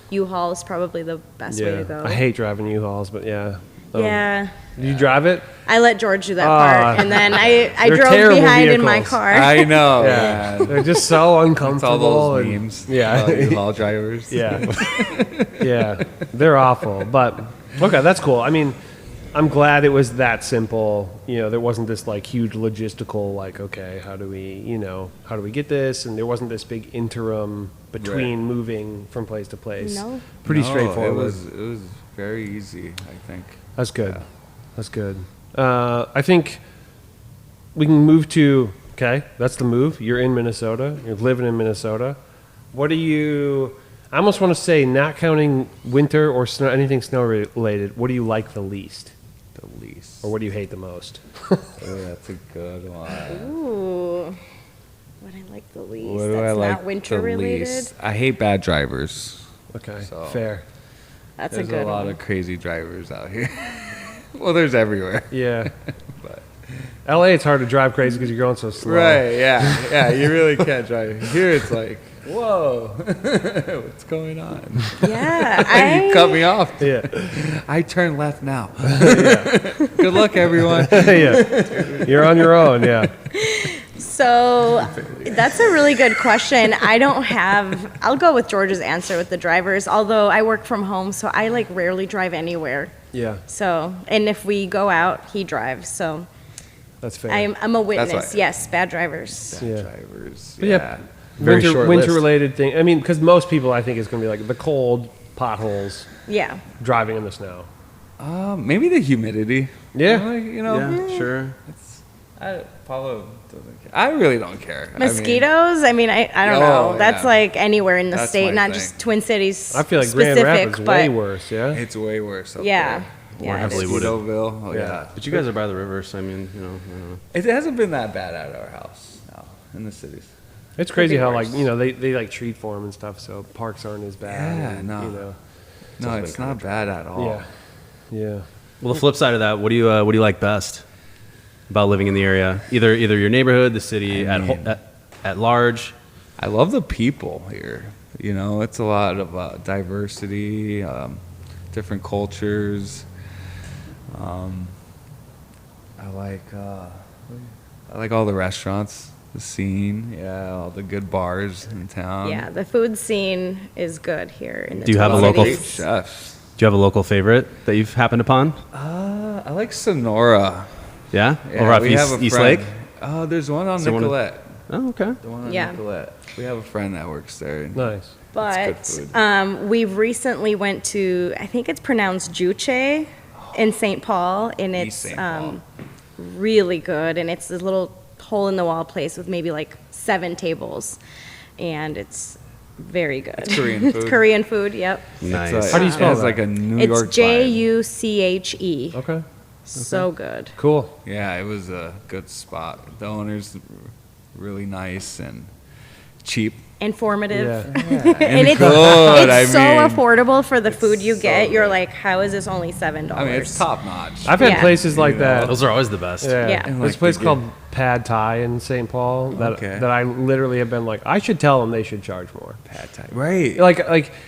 U-Haul is probably the best way to go. I hate driving U-Hauls, but yeah. Yeah. Did you drive it? I let George do that Ah. part, and then I They're drove terrible behind in my vehicles. car. I know. Yeah. man. They're just so It's uncomfortable. all those and- memes. Yeah. About U-Haul drivers. Yeah. Yeah. They're awful. But okay, that's cool. I mean, I'm glad it was that simple. You know, there wasn't this like huge logistical like, okay, how do we get this? And there wasn't this big interim between moving from place to place. No. Pretty No, straightforward. It was very easy, I think. That's good. Yeah. That's good. I think we can move to, okay, that's the move. You're in Minnesota. You're living in Minnesota. What do you, I almost want to say, not counting winter or snow, anything snow related, what do you like the least? The least. Or what do you hate the most? Oh, that's a good one. Ooh. What I like the least. What do That's I like not winter the related. least? I hate bad drivers. Okay, So- fair. That's There's a good lot one. of crazy drivers out here. Well, there's everywhere. Yeah. But LA, it's hard to drive crazy because you're going so slow. right, yeah, yeah. You really can't drive. Here, it's like, whoa, what's going on? Yeah, You cut me off. Yeah. I turn left now. Good luck, everyone. Yeah. You're on your own, yeah. So that's a really good question. I'll go with George's answer with the drivers, although I work from home, so I like rarely drive anywhere. Yeah, So, and if we go out, he drives. So that's fair. I'm a witness. why- Yes, bad drivers. Bad Yeah. drivers. But Yeah. yeah, Very short winter list. related thing. I mean, because most people, I think, is going to be like the cold, potholes, Yeah. driving in the snow. Maybe the humidity. Yeah. Like, you know. Yeah, sure. Paolo doesn't care. I really don't care. Mosquitoes? I mean, I don't Oh, know. That's yeah. like anywhere in the That's state, my not thing. just Twin Cities. I feel like specific, Grand Rapids but way worse. Yeah. It's way worse up yeah, there. yeah, it heavily is. wooded. Mosquitoeville. Oh, Yeah. yeah. But you guys are by the river, so I mean, you know. It hasn't been that bad at our house. No, in the cities. It's crazy be how worse. like they like treat for them and stuff, so parks aren't as bad. Yeah, and, no. You know. No, it's not bad at all. Yeah. Yeah. Well, the flip side of that, what do you like best about living in the area? Either your neighborhood, the city, I mean- at large. I love the people here. You know, it's a lot of diversity, different cultures. I like all the restaurants, the scene, all the good bars in town. Yeah, the food scene is good here in the Do you have Twin a local- Great Cities. chefs. Do you have a local favorite that you've happened upon? I like Sonora. Yeah, Yeah, over off we have a East friend. Lake. There's one on Is there one- Nicolette. Oh, okay. The one on Yeah. Nicolette. We have a friend that works there. and Nice. It's good But we recently went to, I think it's pronounced Juche in St. Paul, and East it's St. Paul. really good. And it's this little hole in the wall place with maybe like 7 tables, and it's very good. It's Korean It's food. Korean food. Yep. Nice. It's How do you spell it has that? like a New York It's vibe. Juche. Okay. So good. Cool. Yeah, it was a good spot. The owner's really nice and cheap. Informative. Yeah. And it's, good, it's so I mean, affordable for the food you so get. You're good. like, how is this only $7? I mean, it's top notch. I've had Yeah. places like You know, that. Those are always the best. Yeah. Yeah. And, There's like, a place they called Pad Thai in St. Paul that Okay. that I literally have been like, I should tell them they should charge more. Pad Thai. Right. Like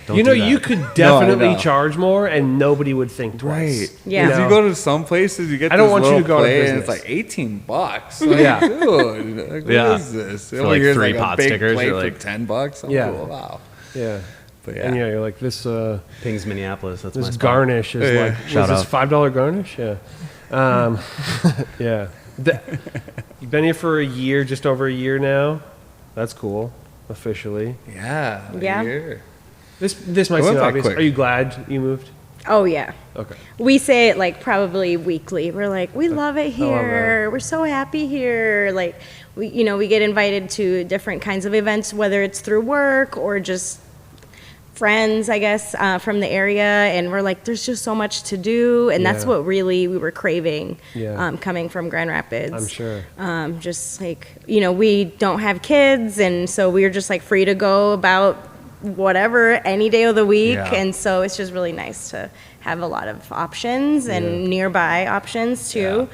Don't you know, do that. you could No, I definitely know. charge more and nobody would think twice. Right. Yeah. Because you go to some places, you get I don't this want you little to go out of plate and it's business. like $18. Like, Yeah. Dude, like, what Yeah. is this? For Over like here it's 3 like pot a big stickers, plate you're for like- $10. Oh, Yeah. wow. Yeah. But And yeah. you're like this Pings, Minneapolis. That's my this spot. garnish is Yeah. like Shout was this out. $5 garnish? Yeah. Yeah. You've been here for a year, just over a year now. That's cool. Officially. Yeah. a Yeah. year. This might It went seem by obvious. quick. Are you glad you moved? Oh, yeah. Okay. We say it like probably weekly. We're like, we love it love here. We're so happy here. Like, we get invited to different kinds of events, whether it's through work or just friends, I guess, from the area. And we're like, there's just so much to do. And that's Yeah. what really we were craving Yeah. coming from Grand Rapids. I'm sure. Just like, we don't have kids. And so we were just like free to go about whatever any day of the week. Yeah. And so it's just really nice to have a lot of options and nearby options too.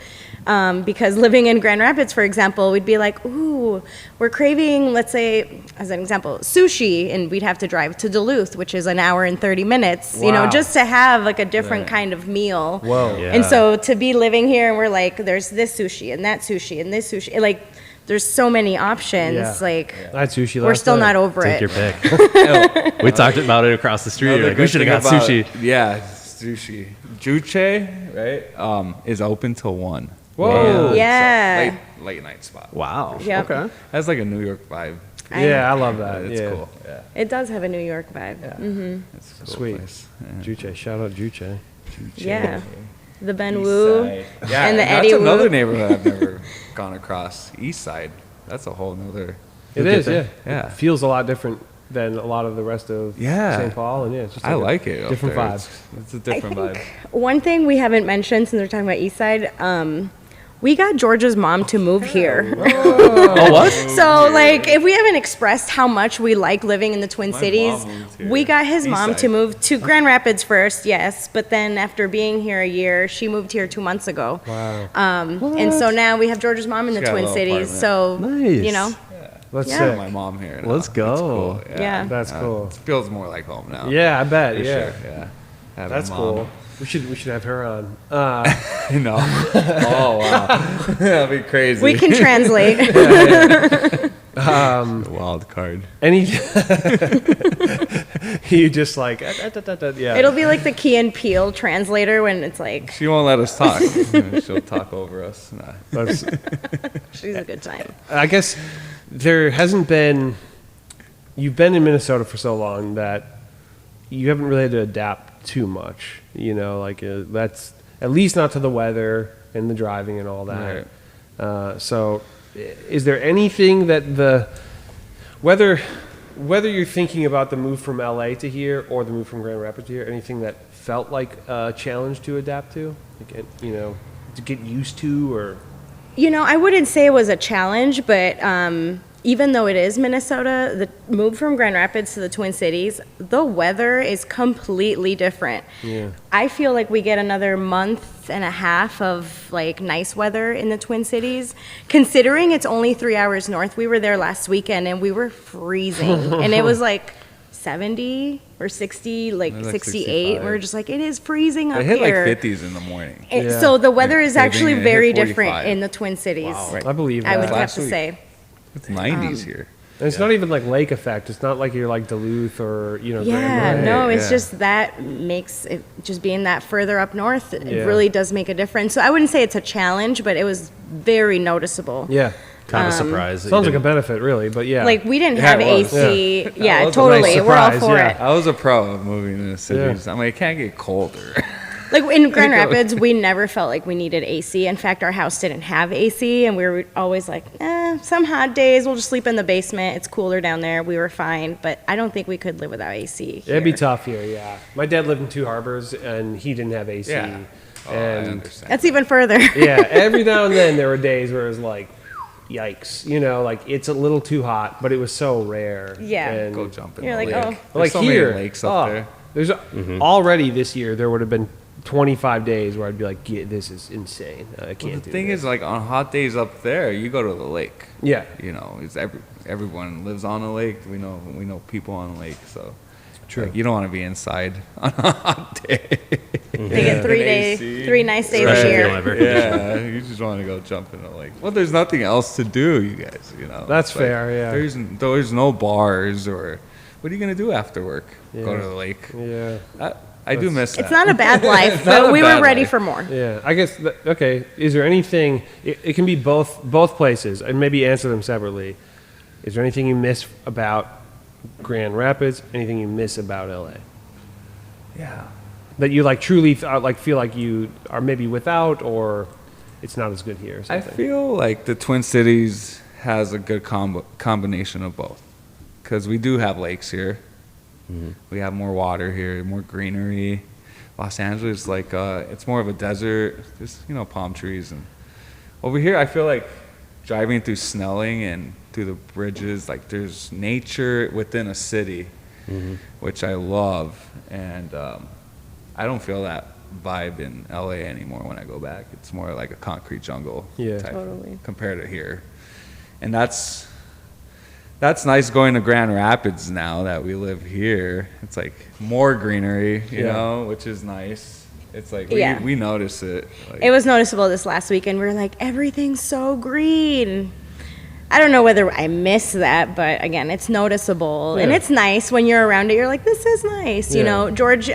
Because living in Grand Rapids, for example, we'd be like, ooh, we're craving, let's say, as an example, sushi, and we'd have to drive to Duluth, which is an hour and 30 minutes, Wow. just to have like a different Right. kind of meal. Whoa. Yeah. And so to be living here and we're like, there's this sushi and that sushi and this sushi, like, there's so many options. Yeah. Like, I had sushi last we're still night. not over Take it. your pick. We talked about it across the street. Another Like, we good should have thing got about- sushi. Yeah, sushi. Juche, right? Is open till 1. Whoa. Yeah. Late night spot. Wow. Yep. Okay. That's like a New York vibe. Yeah, I love that. It's yeah. cool. Yeah. It does have a New York vibe. Mm-hmm. It's a cool Sweet. place. Juche. Shout out Juche. Yeah. The Ben East Wu. Side. Yeah, and the that's Eddie Wu. another neighborhood I've never gone across. East Side. That's a whole nother. It is, yeah. Yeah. It feels a lot different than a lot of the rest of Yeah. St. Paul, and yeah, it's just I a like it. up different there. vibe. It's a I different think vibe. one thing we haven't mentioned since we're talking about East Side, we got George's mom to move here. Oh, what? So, like, if we haven't expressed how much we like living in the Twin My Cities, mom moved here. we got his East mom to side. move to Grand Rapids first, yes, but then after being here a year, she moved here 2 months ago. Wow. And so now we have George's mom in the She's got a Twin little Cities. So, Nice. you know, That's Yeah. sick. My mom here. Let's now. go. It's cool. Yeah. That's cool. It feels more like home now. Yeah, I bet. For Yeah. sure. Yeah. Having That's mom. cool. We should have her on. No. Oh wow. That'd be crazy. we can translate. Wild card. Any you just like yeah. It'll be like the Key and Peele translator when it's like, She won't let us talk. She'll talk over us. Nah. That's- she's a good time. I guess there hasn't been. You've been in Minnesota for so long that you haven't really had to adapt too much. You know, like that's at least not to the weather and the driving and all that. So, is there anything that whether you're thinking about the move from LA to here or the move from Grand Rapids to here, anything that felt like a challenge to adapt to, like, to get used to, or? I wouldn't say it was a challenge, but even though it is Minnesota, the move from Grand Rapids to the Twin Cities, the weather is completely different. Yeah. I feel like we get another month and a half of like nice weather in the Twin Cities. Considering it's only 3 hours north, we were there last weekend and we were freezing. And it was like 70 or 60, like 68. 65. We're just like, it is freezing up It hit here. like 50s in the morning. Yeah. So the weather is Maybe actually it hit very 45. different in the Twin Cities. Right. I believe that. I would have Last to week. say. It's 90s here. And it's not even like lake effect. It's not like you're like Duluth or Grand Yeah, Rapids. no, it's yeah. just that makes it, just being that further up north, it Yeah. really does make a difference. So I wouldn't say it's a challenge, but it was very noticeable. Yeah. Kind of surprised. Sounds like a benefit, really, but yeah. Like we didn't Yeah, have it was. AC. Yeah. Yeah, That was a totally. nice We're all surprise, for yeah. it. I was a pro of moving to the cities. Yeah. I mean, it can't get colder. Like in Grand Rapids, we never felt like we needed AC. In fact, our house didn't have AC, and we were always like, some hot days we'll just sleep in the basement. It's cooler down there. We were fine, but I don't think we could live without AC. It'd be here. tough here, yeah. My dad lived in Two Harbors, and he didn't have AC. Yeah. Oh, I And understand. That's even further. yeah, every now and then there were days where it was like, yikes, like it's a little too hot, but it was so rare. Yeah. And Go jump in You're the like, lake. oh. There's like so here, many lakes up there. There's already this year there would have been 25 days where I'd be like, yeah, this is insane. I can't The do thing this. is, like on hot days up there, you go to the lake. Yeah. It's everyone lives on a lake. We know people on a lake, so True. like, you don't want to be inside on a hot day. They get AC. three nice days a Especially if you year. don't have air conditioning. Yeah, you just want to go jump in the lake. Well, there's nothing else to do, you guys. That's It's like, fair, yeah. There's no bars or what are you gonna do after work? Go Yeah. to the lake. Yeah. I do miss that. It's not a bad life, It's not but a we were bad ready life. for more. Yeah, I guess. Okay, is there anything? It can be both places, and maybe answer them separately. Is there anything you miss about Grand Rapids? Anything you miss about LA Yeah. that you like truly feel like you are maybe without, or it's not as good here? Or I something? feel like the Twin Cities has a good combination of both, because we do have lakes here. We have more water here, more greenery. Los Angeles, like it's more of a desert. There's palm trees, and over here I feel like driving through Snelling and through the bridges, like there's nature within a city, which I love, and I don't feel that vibe in LA anymore when I go back. It's more like a concrete jungle Yeah. type Totally. compared to here, and that's nice going to Grand Rapids now that we live here. It's like more greenery, which is nice. It's like Yeah. we notice it. Like, It was noticeable this last weekend. We were like, everything's so green. I don't know whether I miss that, but again, it's noticeable. And Yeah. it's nice when you're around it. You're like, this is nice. Yeah. George,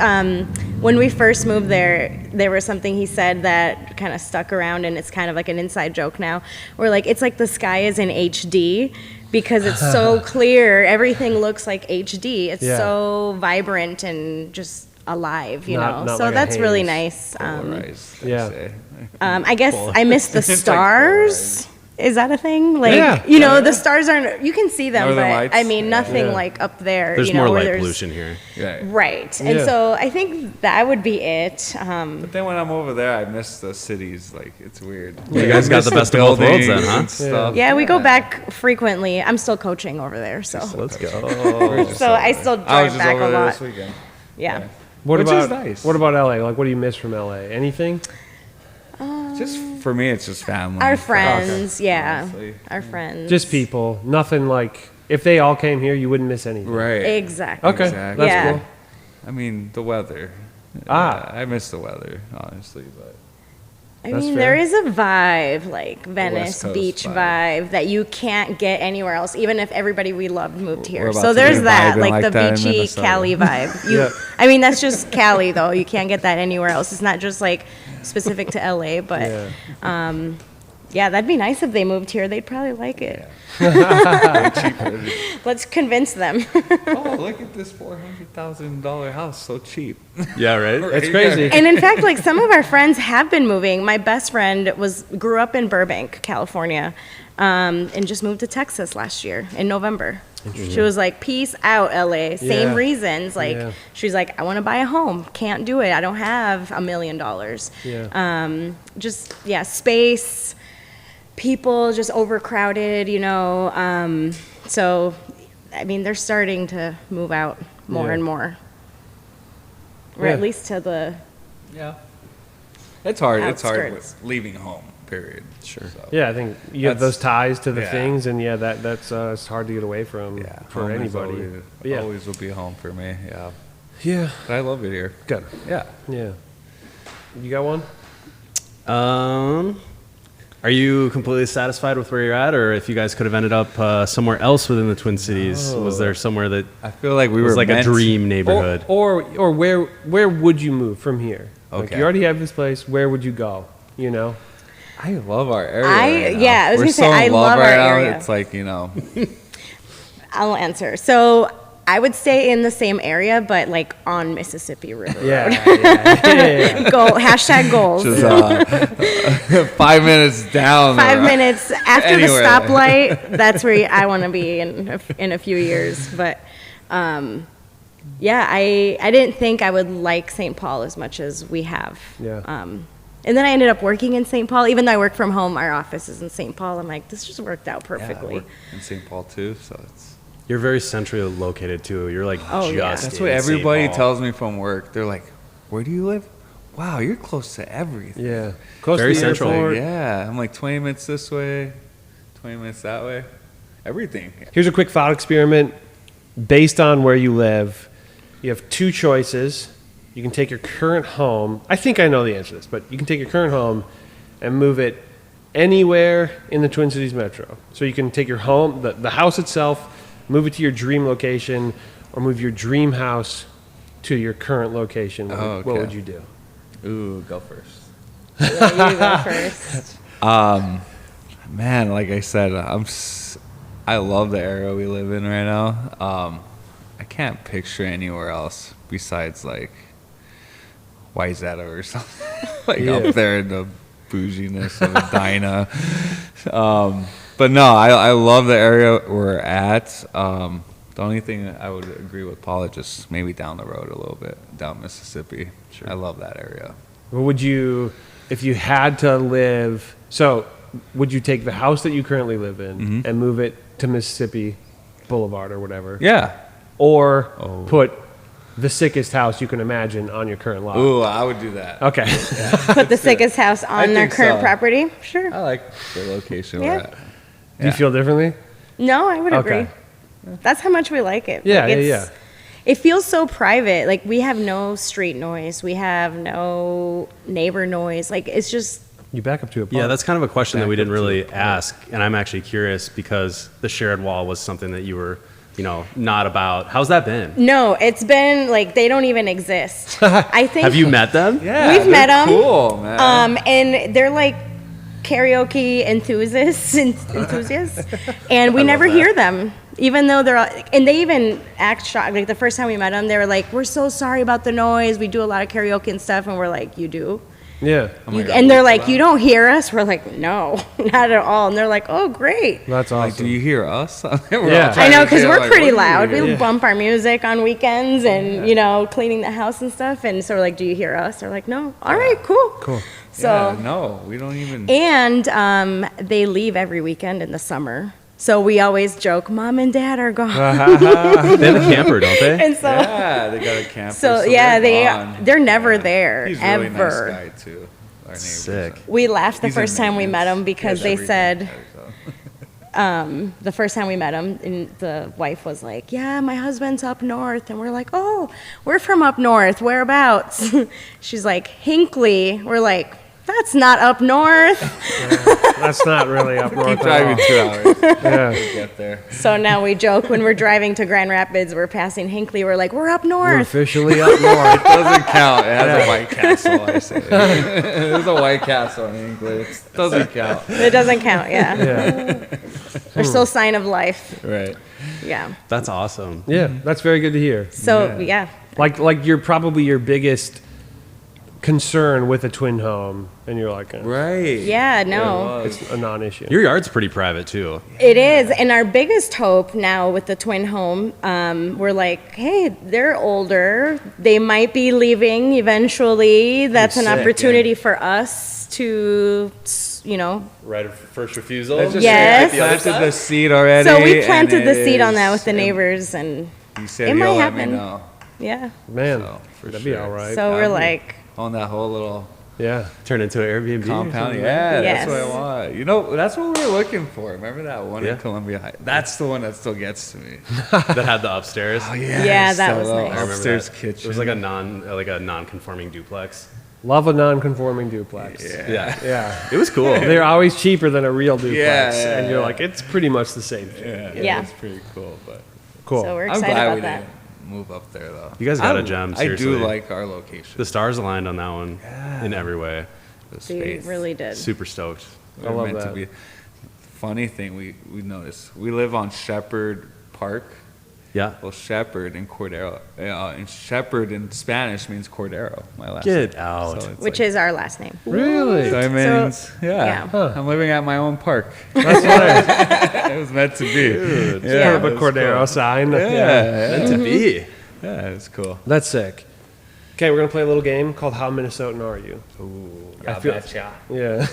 when we first moved there was something he said that kind of stuck around, and it's kind of like an inside joke now. We're like, it's like the sky is in HD because it's so clear. Everything looks like HD. It's Yeah. so vibrant and just alive, Not so like a that's really haze. nice. polarized, they yeah. say. I guess I miss the It's like stars. Is that a thing? Like, Yeah. the stars aren't, you can see them, Northern but Lights? I mean, nothing Yeah. like up there. There's you know, more where light there's- pollution here. Yeah. Right. And Yeah. so I think that would be it. But then when I'm over there, I miss the cities. Like it's weird. You Like, guys I got miss the best of both worlds then, buildings huh? and stuff. Yeah, we go back frequently. I'm still coaching over there, so Let's go. so I still I was drive just back over a there lot. this weekend. Yeah. What Which about is nice. What about LA? Like, what do you miss from LA? Anything? Just for me, it's just family. Our friends, yeah. honestly. Our friends. Just people. Nothing like. If they all came here, you wouldn't miss anything. Right. Exactly. Okay, Exactly. that's Yeah. cool. I mean, the weather. Ah. I miss the weather, honestly, but I That's mean, fair. there is a vibe, like Venice Coast Beach vibe. vibe, that you can't get anywhere else, even if everybody we loved moved here. We're about So to there's be that, vibing like like the that in beachy Minnesota. Cali vibe. Yeah. I mean, that's just Cali, though. You can't get that anywhere else. It's not just like specific to LA, but Yeah. Yeah, that'd be nice if they moved here. They'd probably like it. Let's convince them. Oh, look at this $400,000 house, so cheap. Yeah, right. It's crazy. And in fact, like some of our friends have been moving. My best friend grew up in Burbank, California, and just moved to Texas last year in November. She was like, peace out, LA. Same Yeah. reasons. Like, Yeah. she's like, I want to buy a home. Can't do it. I don't have $1 million. Yeah. Just, yeah, space, people just overcrowded, you know. So, I mean, they're starting to move out more Yeah. and more. Or Yeah. at least to the, Yeah. It's hard. It's hard Outskirts. with leaving home, period. Sure. So, Yeah, I think you have That's- those ties to the yeah. things, and yeah, that's it's hard to get away from yeah. for home is anybody. Always, But yeah, always will be home for me. Yeah. yeah, But I love it here. good. Yeah. Yeah, you got one? Are you completely satisfied with where you're at, or if you guys could have ended up somewhere else within the Twin Cities? Was there somewhere that I feel like we was were like a meant- dream neighborhood? Or where would you move from here? Like Okay. you already have this place. Where would you go? You know? I love our area. I- right now. yeah, I was We're gonna say, so in I love right our now, area. It's like, you know, I'll answer. So I would stay in the same area, but like on Mississippi River. Yeah, yeah. Go, hashtag goals. just 5 minutes down. 5 minutes after Anywhere. the stoplight, that's where I want to be in a few years. But yeah, I didn't think I would like St. Paul as much as we have. Yeah. And then I ended up working in St. Paul. Even though I work from home, our office is in St. Paul. I'm like, this just worked out perfectly. In St. Paul too, so it's. You're very centrally located too. You're like Oh, yeah. just. That's in what St. everybody Paul. tells me from work. They're like, "Where do you live? Wow, you're close to everything." Yeah. Close Very to the central. airport. Yeah, I'm like 20 minutes this way, 20 minutes that way. Everything. Here's a quick thought experiment. Based on where you live, you have two choices. You can take your current home. I think I know the answer to this, but you can take your current home and move it anywhere in the Twin Cities metro. So you can take your home, the house itself, move it to your dream location, or move your dream house to your current location. What, Oh, what okay. would you do? Ooh, go first. Yeah, you go first. Man, like I said, I love the area we live in right now. I can't picture anywhere else besides like Wayzata or something. Like Yeah. up there in the bouginess of Edina. But no, I love the area we're at. The only thing I would agree with Paula, just maybe down the road a little bit, down Mississippi. I love that area. What would you, if you had to live, so would you take the house that you currently live in and move it to Mississippi Boulevard or whatever? Yeah. Or Oh. put the sickest house you can imagine on your current lot? Ooh, I would do that. Okay. Put the sickest house on their think current so. property. Sure. I like the location Yeah. we're at. Do you feel differently? No, I would Okay. agree. That's how much we like it. Yeah, Like, yeah, it's- It feels so private. Like we have no street noise. We have no neighbor noise. Like it's just You back up to a park. Yeah, that's kind of a question that we Back didn't up to really it. ask, and I'm actually curious because the shared wall was something that you were, not about. How's that been? no. It's been like they don't even exist. I think. Have you met them? Yeah, We've met they're 'em. Cool, man. And they're like karaoke enthusiasts, and we never hear them. Even though they're, and they even act shocked. Like the first time we met them, they were like, "We're so sorry about the noise. We do a lot of karaoke and stuff." And we're like, "You do?" Yeah. my God, And they're what's like, "You don't hear us?" We're like, "No, not at all." And they're like, "Oh, great." That's awesome. Like, do you hear us? We're all Yeah. trying I know, to because hear, we're like, pretty what are you loud. We doing? Yeah. bump our music on weekends and, cleaning the house and stuff. And so we're like, "Do you hear us?" They're like, "No." All right, cool. Cool. So, Yeah, no, we don't even. and they leave every weekend in the summer. So we always joke, "Mom and Dad are gone." They have a camper, don't they? And so, Yeah, they got a camper. so yeah, gone. they're never there, He's a ever. really nice guy too. Our neighbor. Sick. We laughed the He's in first time we met maintenance. him because He they has said, everything. the first time we met him, and the wife was like, "Yeah, my husband's up north." And we're like, "Oh, we're from up north. Whereabouts?" She's like, "Hinckley." We're like, That's not up north. That's not really up north Keep at driving all. 2 hours Yeah. to get there. So now we joke when we're driving to Grand Rapids, we're passing Hinckley, we're like, we're up We're north. officially up north. Doesn't count. It has a White Castle, I say. There's a White Castle in England. It doesn't count. It doesn't count, yeah. Yeah. There's still sign of life. Right. Yeah. That's awesome. Yeah, that's very good to hear. So, yeah. Like you're probably your biggest concern with a twin home, and you're like, Right. Yeah, no. it's a non-issue. Your yard's pretty private too. It is. And our biggest hope now with the twin home, we're like, hey, they're older. They might be leaving eventually. That's an sick, opportunity for us to, you know. Right of first refusal. Let's just Yes. say I planted the seed already. So we and planted the it seed on is- that with the and neighbors, and You said It might you'll let me happen. know. yeah. Man, So, for that'd be sure. all right. So we're That'd be- like, On that whole little yeah. Turn into an Airbnb. or compound. something. Yeah, Yes. that's what I want. You know, that's what we were looking for. Remember that one Yeah. in Columbia Heights? That's the one that still gets to me. That had the upstairs. Yeah, that was little nice. I remember Upstairs that. kitchen. It was like a non-conforming duplex. Love a non-conforming duplex. Yeah. Yeah. Yeah. It was cool. They're always cheaper than a real duplex, Yeah, and you're yeah. like, it's pretty much the same thing. Yeah. It's pretty cool, but Cool. so we're I'm excited glad about we that. didn't move up there though. You guys got a gem, I do seriously. like our location. The stars aligned on that one in every way. The We space. really did. Super stoked. I love meant that. to be. Funny thing we noticed, we live on Shepherd Park. Yeah. Well, Shepherd in Cordero, and Shepherd in Spanish means Cordero. My last Get name. out. So it's Which like- is our last name. Really? So it means, yeah. yeah. I'm living at my own park. That's nice. It was meant to be. Dude. Yeah. Put up a Cordero sign. Yeah, Meant to be. yeah, it's cool. That's sick. Okay, we're gonna play a little game called How Minnesotan Are You? I feel- Yeah.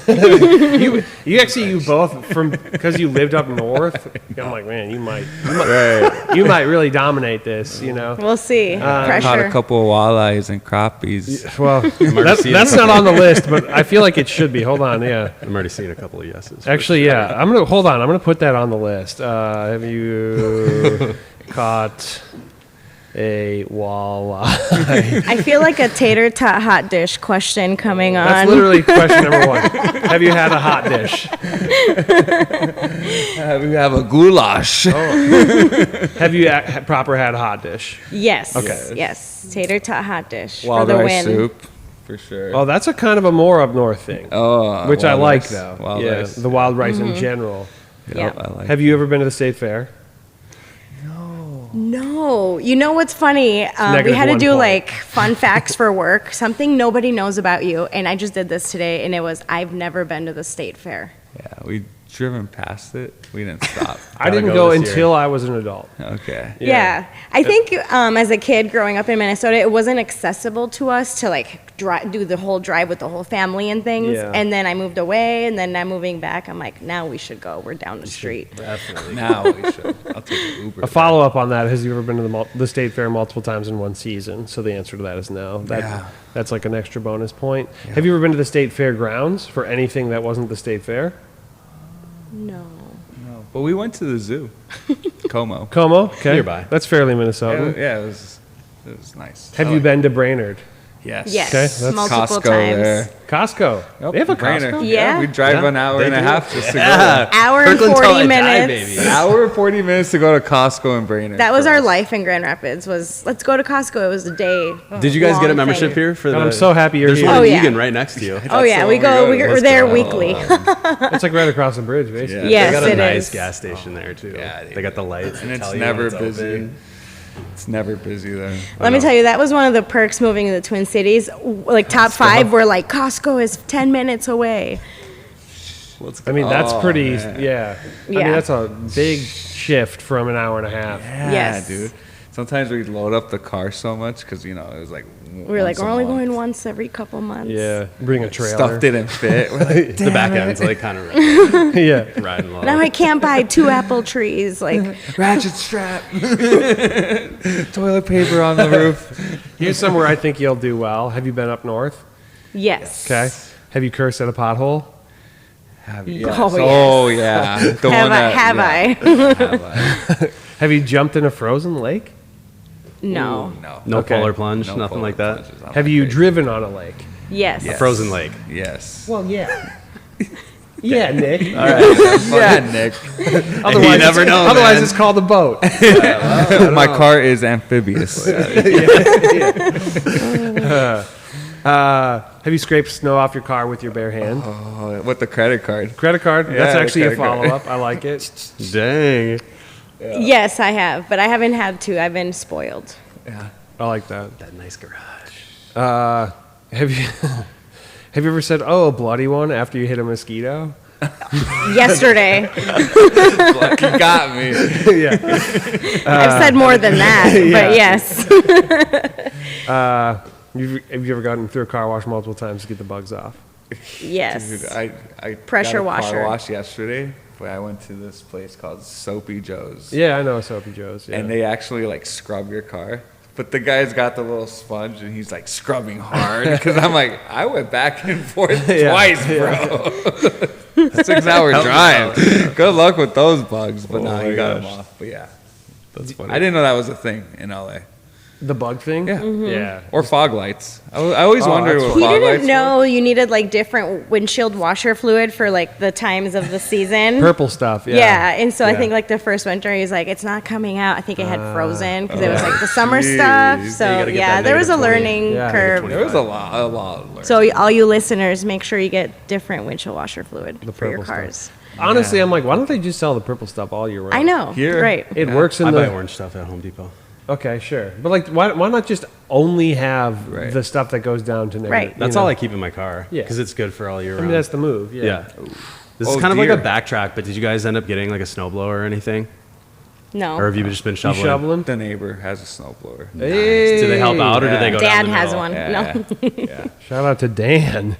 you both from because you lived up north. I'm like, man, you might really dominate this. You know. We'll see. Caught Pressure. a couple of walleyes and crappies. Well, that's not on the list, but I feel like it should be. Hold on, yeah. I'm already seeing a couple of yeses. Actually, yeah. I'm gonna put that on the list. Have you caught a walleye? I feel like a tater tot hot dish question coming on. That's literally question number one. Have you had a hot dish? We have a goulash. Have you proper had a hot dish? Yes. Okay. Yes. Tater tot hot dish Wild for the rice win. soup, for sure. Oh, that's a kind of a more up north thing, Oh, which I wild like rice. though. Wild Yeah, rice. the wild rice in general. Yeah. I like. Have you ever been to the state fair? No. You know what's funny? We negative had to 1 do point. like fun facts for work, something nobody knows about you. And I just did this today, and it was I've never been to the state fair. Yeah, we driven past it. We didn't stop. I didn't go go this year. until I was an adult. Okay. Yeah. I think as a kid growing up in Minnesota, it wasn't accessible to us to like do the whole drive with the whole family and things. Yeah. And then I moved away, and then I'm moving back. I'm like, now we should go. We're down the street. Definitely. Now we should. I'll take an Uber. A follow up on that: Has you ever been to the state fair multiple times in one season? So the answer to that is no. Yeah. That's like an extra bonus point. Have you ever been to the state fair grounds for anything that wasn't the state fair? No. No, but we went to the zoo. Como. Como, okay, Nearby. That's fairly Yeah, Minnesotan. yeah, it was nice. Have I you like- been to Brainerd? Yes. Yes. Okay, that's multiple Costco times. there. Costco. Yep, They have a Brainerd. Costco. Yeah. We drive Yeah, an hour they and a do. half just to go. Hour and Kirkland till 40 I die, minutes. baby. An hour and 40 minutes to go to Costco and Brainerd. That was for our us. life in Grand Rapids. Was let's go to Costco. It was a day. Did you guys get a long membership thing. here for the? I'm so happy you're There's here. one Oh, in yeah. Egan right next to you. Oh yeah, the we one go. we go to. We're Let's there go. weekly. It's like right across the bridge, basically. Yeah. Yes, They got a it nice is. gas station there too. Yeah, they got the lights. And that it's tell you never when it's busy. open. It's never busy there. Let me tell you, that was one of the perks moving to the Twin Cities. Like top 5 were like Costco is 10 minutes away. I mean, that's Oh, pretty. man. Yeah. I mean, Yeah. that's a big shift from an hour and a half. Yeah, Yes. dude. Sometimes we'd load up the car so much because, you know, it was like. We were like, we're only going once every couple months. Yeah. Bring a trailer. Stuff didn't fit. We're like, The back end's like kind of Yeah. riding low. Now I can't buy 2 apple trees. Like, ratchet strap. Toilet paper on the roof. Here's somewhere I think you'll do well. Have you been up north? yes. Okay. Have you cursed at a pothole? Have, Oh, yeah. The Have one I? that- Have yeah, I? Have I? Have you jumped in a frozen lake? No. No. No Okay. polar plunge, No nothing polar like that. plunges. I'm Have like, you hey, driven on a lake? Yes. A frozen lake. Yes. Well, yeah. Yeah, Nick. Yeah, Nick. Otherwise, never know, Otherwise, man. it's called a boat. My car is amphibious. Have you scraped snow off your car with your bare hand? With the credit card. Credit card? Yeah, That's the actually a credit card. follow-up. I like it. Dang. Yes, I have, but I haven't had to. I've been spoiled. Yeah. I like that. That nice garage. Have you have you ever said, "Oh, a bloody one" after you hit a mosquito? Yesterday. You got me. Yeah. I've said more than that, but yes. Have you ever gotten through a car wash multiple times to get the bugs off? Yes. Dude, I Pressure got a washer. car wash yesterday. But I went to this place called Soapy Joe's. Yeah, I know Soapy Joe's. Yeah. And they actually like scrub your car. But the guy's got the little sponge and he's like scrubbing hard. Because I'm like, I went back and forth twice, bro. 6 hour drive. Good luck with those bugs. But no, you got them off. But yeah. That's funny. I didn't know that was a thing in LA. The bug thing? Yeah. Yeah. Or fog lights. I always wondered that's what fun. He fog lights didn't know you needed like different windshield washer fluid for like the times of the season. Purple stuff, yeah. Yeah, and so I Yeah. think like the first winter he's like, it's not coming out. I think it had frozen because it was like the summer stuff. Jeez. So gotta get yeah, that there was a negative 20. learning Yeah, curve. There was a lot of learning. So all you listeners, make sure you get different windshield washer fluid for your purple stuff. cars. Honestly, I'm like, why don't they just sell the purple stuff all year round? I know, Here? right? It works in I buy the. orange stuff at Home Depot. Okay, sure. But like, why not just only have Right. the stuff that goes down to negative? Right. That's all I keep in my car. Yeah. Because it's good for all year I round. mean, that's the move. Yeah. yeah. This Oh, is kind of like a dear. backtrack, but did you guys end up getting like a snowblower or anything? No. Or have you just been You shoveling? shoveling? The neighbor has a snowblower. Hey. Do they help out or do they go Dad down the has middle? one. Yeah. No. Yeah. Shout out to Dan.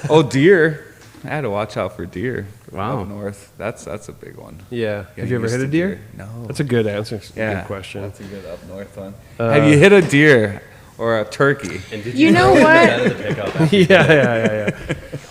Oh, deer. I had to watch out for deer. Wow. Up north. That's a big one. Yeah. Yeah, Have you ever used hit a to deer? No. That's a good answer. Yeah. Good question. That's a good up north one. Have you hit a deer or a turkey? And did You know get what? out of the pickup?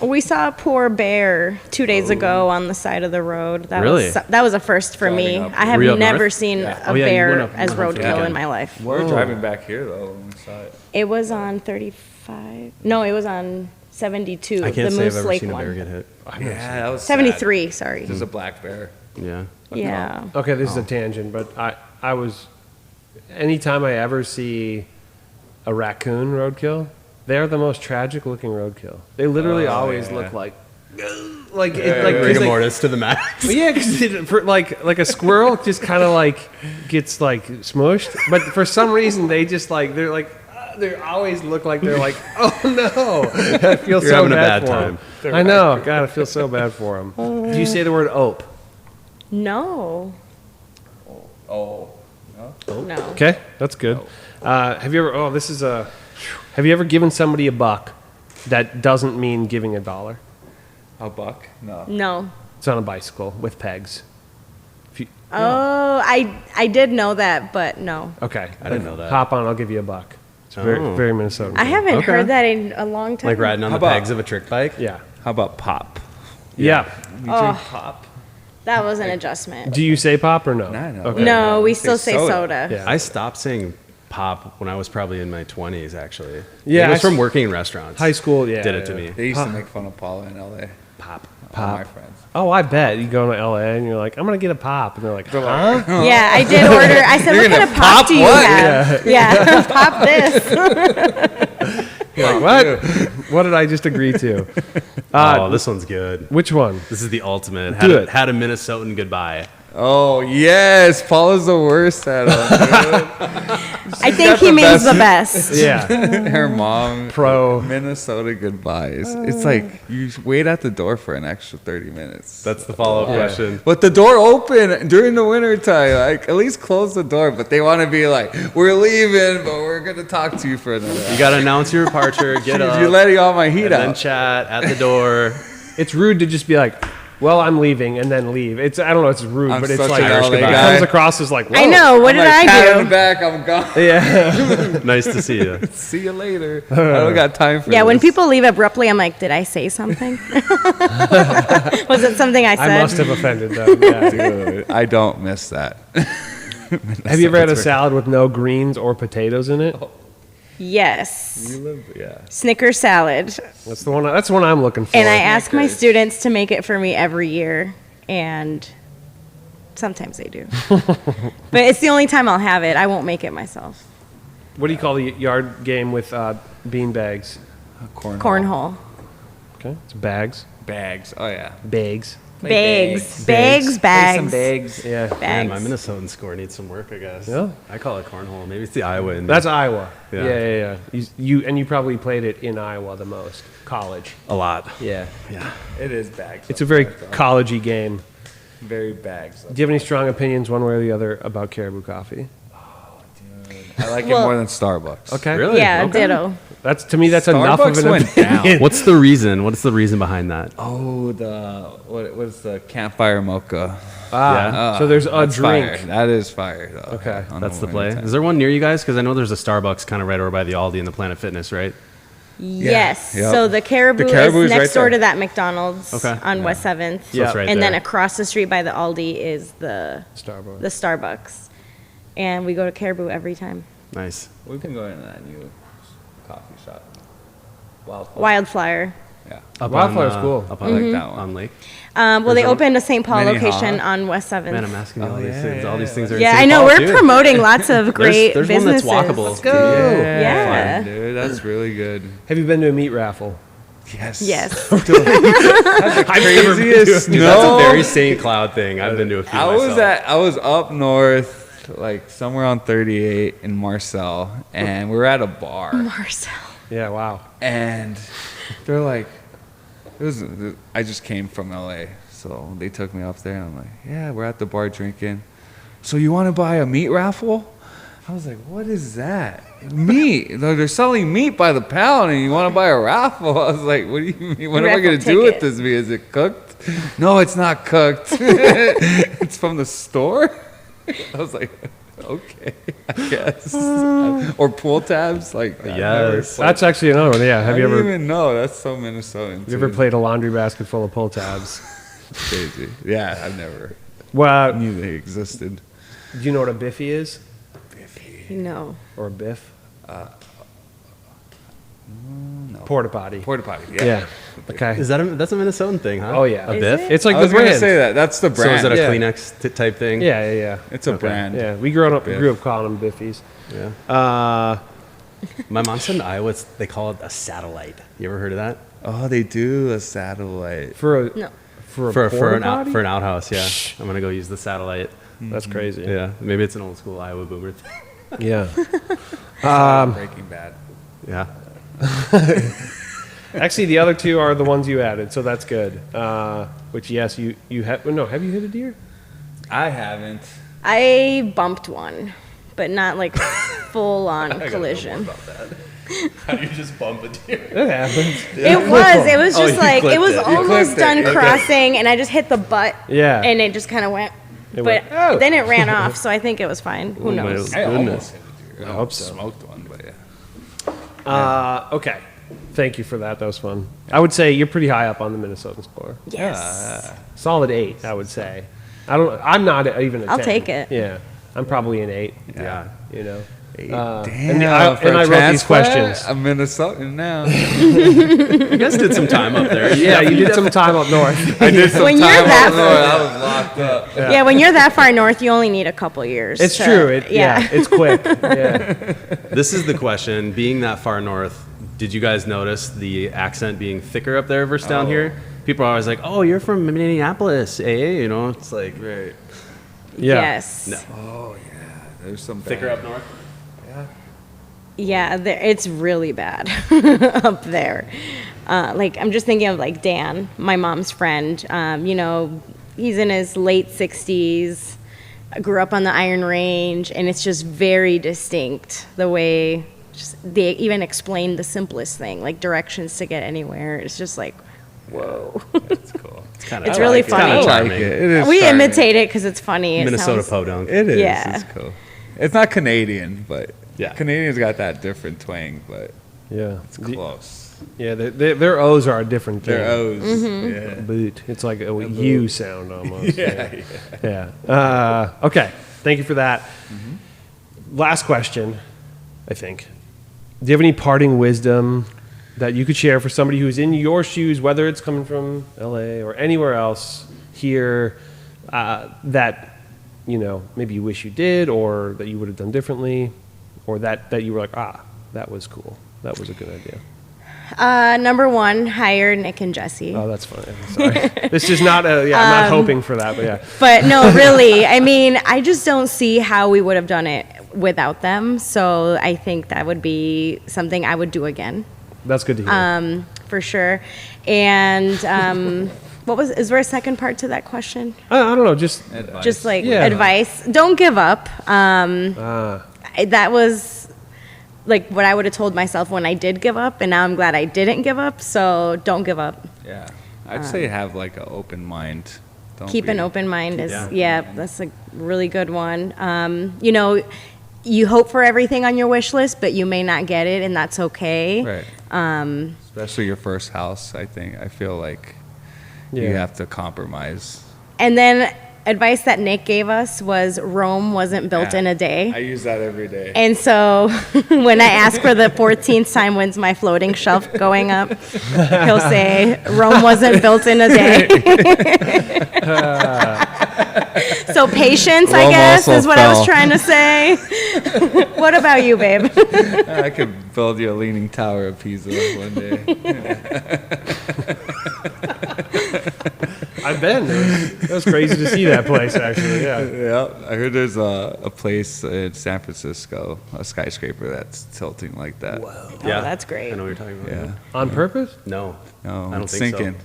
yeah. We saw a poor bear 2 days ago on the side of the road. That Really? that was a first for me. Driving up. I have Were you up never north? seen Yeah. a Oh, yeah, you bear went up as north, roadkill yeah. in my life. We're driving back here though when we saw it. It was on 35. No, it was on 72. I can't the say Moose I've ever Lake seen a one. bear get hit. Yeah, that was 73. Sorry. There's a black bear. Yeah. Yeah. Okay, this is a tangent, but I was. Anytime I ever see a raccoon roadkill, they're the most tragic looking roadkill. They literally always look like. Like it, like 'cause Rigor they- mortis to the max. Well, yeah, because like a squirrel just kind of like gets like smushed, but for some reason they just like they always look like they're like, oh no, I feel You're so having a bad bad for time. 'em. I know, God, I feel so bad for them. Do you say the word ope? No. Oh. No. Okay, that's good. Have you ever? Oh, this is a. Have you ever given somebody a buck that doesn't mean giving $1? A buck? No. No. It's on a bicycle with pegs. If you, Oh, I did know that, but no. okay, I didn't know that. Hop on, I'll give you $1. It's very, Oh. very Minnesota. I haven't Okay. heard that in a long time. Like riding on How the about- pegs of a trick bike? Yeah, How about pop? yeah. You Oh. drink pop? That was an adjustment. Do you say pop or no? I know. Okay. No, we Say still say soda. soda. Yeah. I stopped saying pop when I was probably in my 20s, actually. Yeah, It was I from s- working in restaurants. High school, yeah. Did it to yeah. me. They used to make fun of Paula in LA. Pop. All my friends. Oh, I bet you go to LA and you're like, I'm gonna get a pop, and they're like, huh? Yeah, I did order. I said, what kind of pop do you what? have? Yeah, pop this. You're like, what? What did I just agree to? Oh, this one's good. Which one? This is the ultimate. Do it. Had a Minnesotan goodbye. Oh yes, Paula's the worst at them. I think got he the means the best- best. Yeah, Her mom Pro. Minnesota goodbyes. It's like you wait at the door for an extra 30 minutes. That's the follow-up question. But the door open during the winter time. Like at least close the door. But they want to be like, we're leaving, but we're gonna talk to you for another. You got to announce your departure, get up, You're letting all my heat and then out. chat at the door. it's rude to just be like, well, I'm leaving, and then leave. It's I don't know, it's rude, I'm but it's such like an it LA comes guy. across as like, whoa. I know. What I'm did like, pat I on the do? back, I'm gone. Yeah, Nice to see you. See you later. I don't got time for Yeah, when this. people leave abruptly, I'm like, did I say something? Was it something I said? I must have offended them. Yeah. Dude, I don't miss that. Have you ever had a salad with no greens or potatoes in it? Yes. You live, yeah. Snicker salad. That's the one. That's the one I'm looking for. And I ask my Snickers. students to make it for me every year, and sometimes they do. But it's the only time I'll have it. I won't make it myself. What do you call the yard game with bean bags? Cornhole. Okay, it's bags. Bags. Oh yeah. Bags. Bags. Bags. Bags. Some bags. Yeah. Man, my Bags. Minnesotan score needs some work, I guess. Yeah. I call it cornhole. Maybe it's the Iowa. In That's there. Iowa. Yeah. Yeah. You probably played it in Iowa the most. College. a lot. Yeah. Yeah. It is bags. It's a very collegey game. very bags. Do you have any strong opinions, one way or the other, about Caribou Coffee? I like Well- it more than Starbucks. Okay. Really? Yeah, Okay. ditto. That's to me. That's enough of Starbucks an went down. opinion. What's the reason? What's the reason behind that? Oh, what was the campfire mocha? So there's a That's drink. fire. That is fire, though. Okay. On That's the winter play. time. Is there one near you guys? Because I know there's a Starbucks kind of right over by the Aldi and the Planet Fitness, right? Yes. Yep. So the Caribou, The Caribou is is next right door there. to that McDonald's Okay. on West 7th. So it's right and then there. across the street by the Aldi is the Starbucks. Starbucks. And we go to Caribou every time. Nice. We've been going to that new coffee shop. Wildflower. Yeah. Up Wildflower's on, cool. Up I on, like that one. on Lake. Well, they There's a opened a St. Paul location Minnehaha. on West 7th. Man, I'm asking you all these yeah, things. yeah, All these things are in yeah, St. I know. Paul, We're too. promoting lots of great There's one that's businesses. walkable. Let's go. Yeah. Fun, dude. That's really good. Have you been to a meat raffle? Yes. Yes. Craziest. Dude, that's a very St. Cloud thing. I've been to a few myself. I was up north, like somewhere on 38 in Marcel, and we were at a bar, Marcel. Yeah. Wow. and they're like, I just came from LA, so they took me up there, and I'm like, yeah, we're at the bar drinking. So you want to buy a meat raffle? I was like, what is that? Meat. They're selling meat by the pound, and you want to buy a raffle? I was like, what do you mean? What am I Raffle going to do with ticket. this meat? Is it cooked? No, it's not cooked. It's from the store? I was like, okay, I guess. Or pool tabs? Like, I've never Yes. played- That's actually another one. Yeah. I Have you didn't ever? even know. That's so Minnesotan. You ever too. played a laundry basket full of pull tabs? Crazy. Yeah, I've never Well, knew they existed. do you know what a biffy is, No. or a biff? No. Porta potty. Porta potty. Yeah. Okay. Is that's a Minnesotan thing, huh? Oh, yeah. A Is biff? it? It's like I the was going to brand. say that. That's the So brand. is it a Yeah. Kleenex type thing? Yeah. It's a brand. Yeah. We grew up Biff. calling them biffies. Yeah. My mom said in Iowa, they call it a satellite. You ever heard of that? Oh, they do a satellite. For a No. for a For porta an potty? for an outhouse, yeah. I'm gonna go use the satellite. That's crazy. Yeah, maybe it's an old school Iowa boomer thing. Yeah. Breaking Bad. Yeah. Actually, the other two are the ones you added, so that's good. Which yes, you have. No, have you hit a deer? I haven't. I bumped one, but not like full on collision. How do you just bump a deer? It happens. It was Oh, just you like, it clipped was it. You almost clipped it. done Okay. crossing, and I just hit the butt. Yeah. And it just kind of went. It But went, "Oh." then it ran off, so I think it was fine. Who Oh, my knows? I Goodness. almost hit a deer. I hope so. Smoked one, but yeah. Okay. Thank you for that. That was fun. I would say you're pretty high up on the Minnesotan score. Yes. Solid 8, I would say. I'm not even a 10. I'll take it. Yeah. I'm probably an 8. Yeah. You know. Damn. and I wrote these questions. I'm Minnesotan now. You guys did some time up there. Yeah, you did some time up north. I did some When you're time that up north. I was locked up. Yeah, when you're that far north, you only need a couple years. It's to- true. Yeah, it's quick. Yeah. This is the question. Being that far north, did you guys notice the accent being thicker up there versus down here? People are always like, "Oh, you're from Minneapolis, eh?" You know, it's like Right. Yeah. Yes. No. Oh, yeah. There's some thicker bad- up north. Yeah, it's really bad up there. Like, I'm just thinking of like Dan, my mom's friend. You know, he's in his late 60s, grew up on the Iron Range, and it's just very distinct the way they even explain the simplest thing, like directions to get anywhere. It's just like, whoa. That's cool. It's really funny. I like Charming. it. It is We charming. imitate it because it's funny. It Minnesota sounds- podunk. It is. Yeah. It's cool. It's not Canadian, but Yeah. Canadians got that different twang, but Yeah. it's close. Yeah, their O's are a different thing. Their O's. Mm-hmm. Yeah. Boot. It's like a U sound almost. Yeah. Okay. Thank you for that. Last question, I think. you have any parting wisdom that you could share for somebody who's in your shoes, whether it's coming from LA or anywhere else here, that, you know, maybe you wish you did, or that you would have done differently, or that you were like, that was cool. That was a good idea. Number one, hire Nick and Jesse. Oh, that's funny. Sorry. This is not I'm not hoping for that, but yeah. But no, really, I mean, I just don't see how we would have done it without them. So I think that would be something I would do again. That's good to hear. For sure. And is there a second part to that question? I don't know, just Advice. Just like Yeah. advice. Don't give up. That was like what I would have told myself when I did give up, and now I'm glad I didn't give up. So don't give up. Yeah, I'd say have like an open mind. Don't Keep be- an open mind is Yeah. that's a really good one. You know, you hope for everything on your wish list, but you may not get it, and that's okay. Right. Especially your first house, I feel like you Yeah. have to compromise. And then advice that Nick gave us was Rome wasn't built Yeah. in a day. I use that every day. And so when I ask for the 14th time when's my floating shelf going up, he'll say, Rome wasn't built in a day. So patience, I Rome guess, also is what I was fell. trying to say. What about you, babe? I could build you a leaning tower of Pisa one day. I've been. It was crazy to see that place, actually. Yeah. Yeah, I heard there's a place in San Francisco, a skyscraper that's tilting like that. Whoa. Yeah, that's great. I know what you're talking about. Yeah, On purpose? No, no, I don't it's think so. sinking.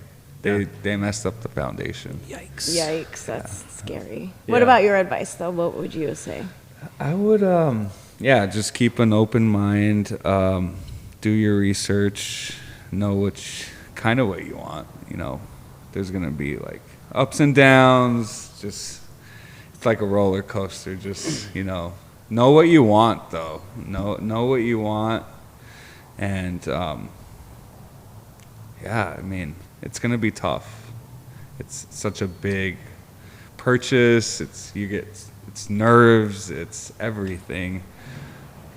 They messed up the foundation. Yikes. Yikes, that's scary. What Yeah. about your advice, though? What would you say? I would, just keep an open mind. Do your research. Know what you want. You know, there's gonna be like ups and downs. Just it's like a roller coaster. Just know what you want though. Know what you want, and I mean, it's gonna be tough. It's such a big purchase. It's nerves. It's everything,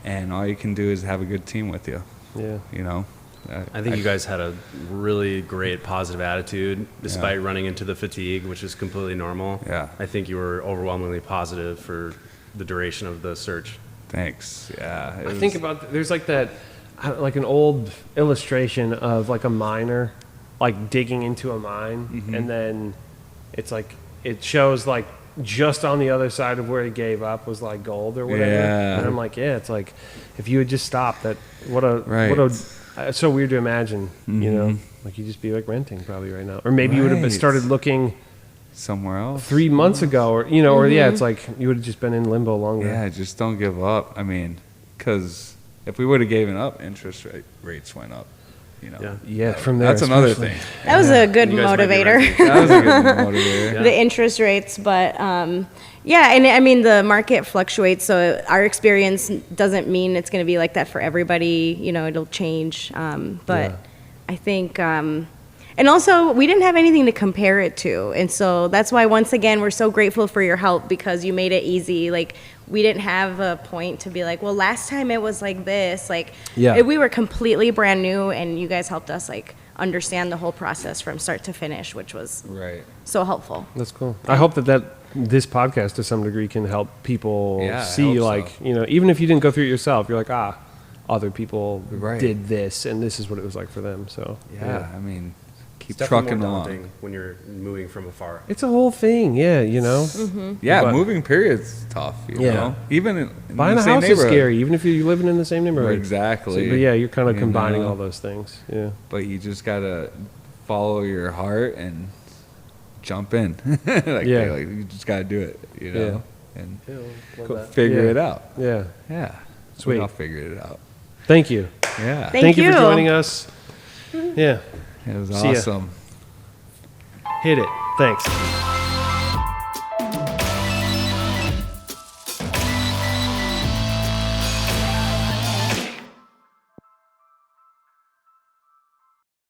and all you can do is have a good team with you. Yeah. You know. I think you guys had a really great positive attitude despite running into the fatigue, which is completely normal. Yeah. I think you were overwhelmingly positive for the duration of the search. Thanks. Yeah. I think about there's like that, like an old illustration of like a miner, like digging into a mine, and then it's like it shows like just on the other side of where he gave up was like gold or whatever. Yeah. And I'm like, yeah, it's like if you had just stopped, that what a Right. it's so weird to imagine, you know, like you'd just be like renting probably right now, or maybe you would have Right. started looking somewhere else. 3 months ago, or or it's like you would have just been in limbo longer. Yeah, just don't give up. I mean, because if we would have given up, interest rates went up. You know. Yeah, from there. That's another especially. thing. That was a good You guys might be motivator. renting. That was a good motivator. The interest rates, but yeah, and I mean the market fluctuates, so our experience doesn't mean it's going to be like that for everybody. You know, it'll change, but Yeah. I think, and also we didn't have anything to compare it to, and so that's why once again we're so grateful for your help because you made it easy. Like we didn't have a point to be like, well, last time it was like this. Like we were completely brand new, and you guys helped us like understand the whole process from start to finish, which was Right. so helpful. That's cool. I hope that this podcast to some degree can help people Yeah, I see, hope like, so. even if you didn't go through it yourself, you're like, other people Right. did this, and this is what it was like for them. So Yeah. I mean, It's keep definitely trucking more along. daunting when you're moving from afar. it's a whole thing. Yeah, Yeah, But- moving period's tough. You Yeah. know, even in buying the a same house is neighborhood. scary, even if you're living in the same neighborhood. Exactly. So, but yeah, you're kind of You combining know? all those things. Yeah. But you just gotta follow your heart and jump in. Yeah. like you just gotta do it. You know, and Cool. figure Yeah. it out. Yeah. Yeah, Sweet. We all figured it out. Thank you. Yeah, Thank you for you. joining us. Yeah. it was See ya. awesome. Hit it. Thanks.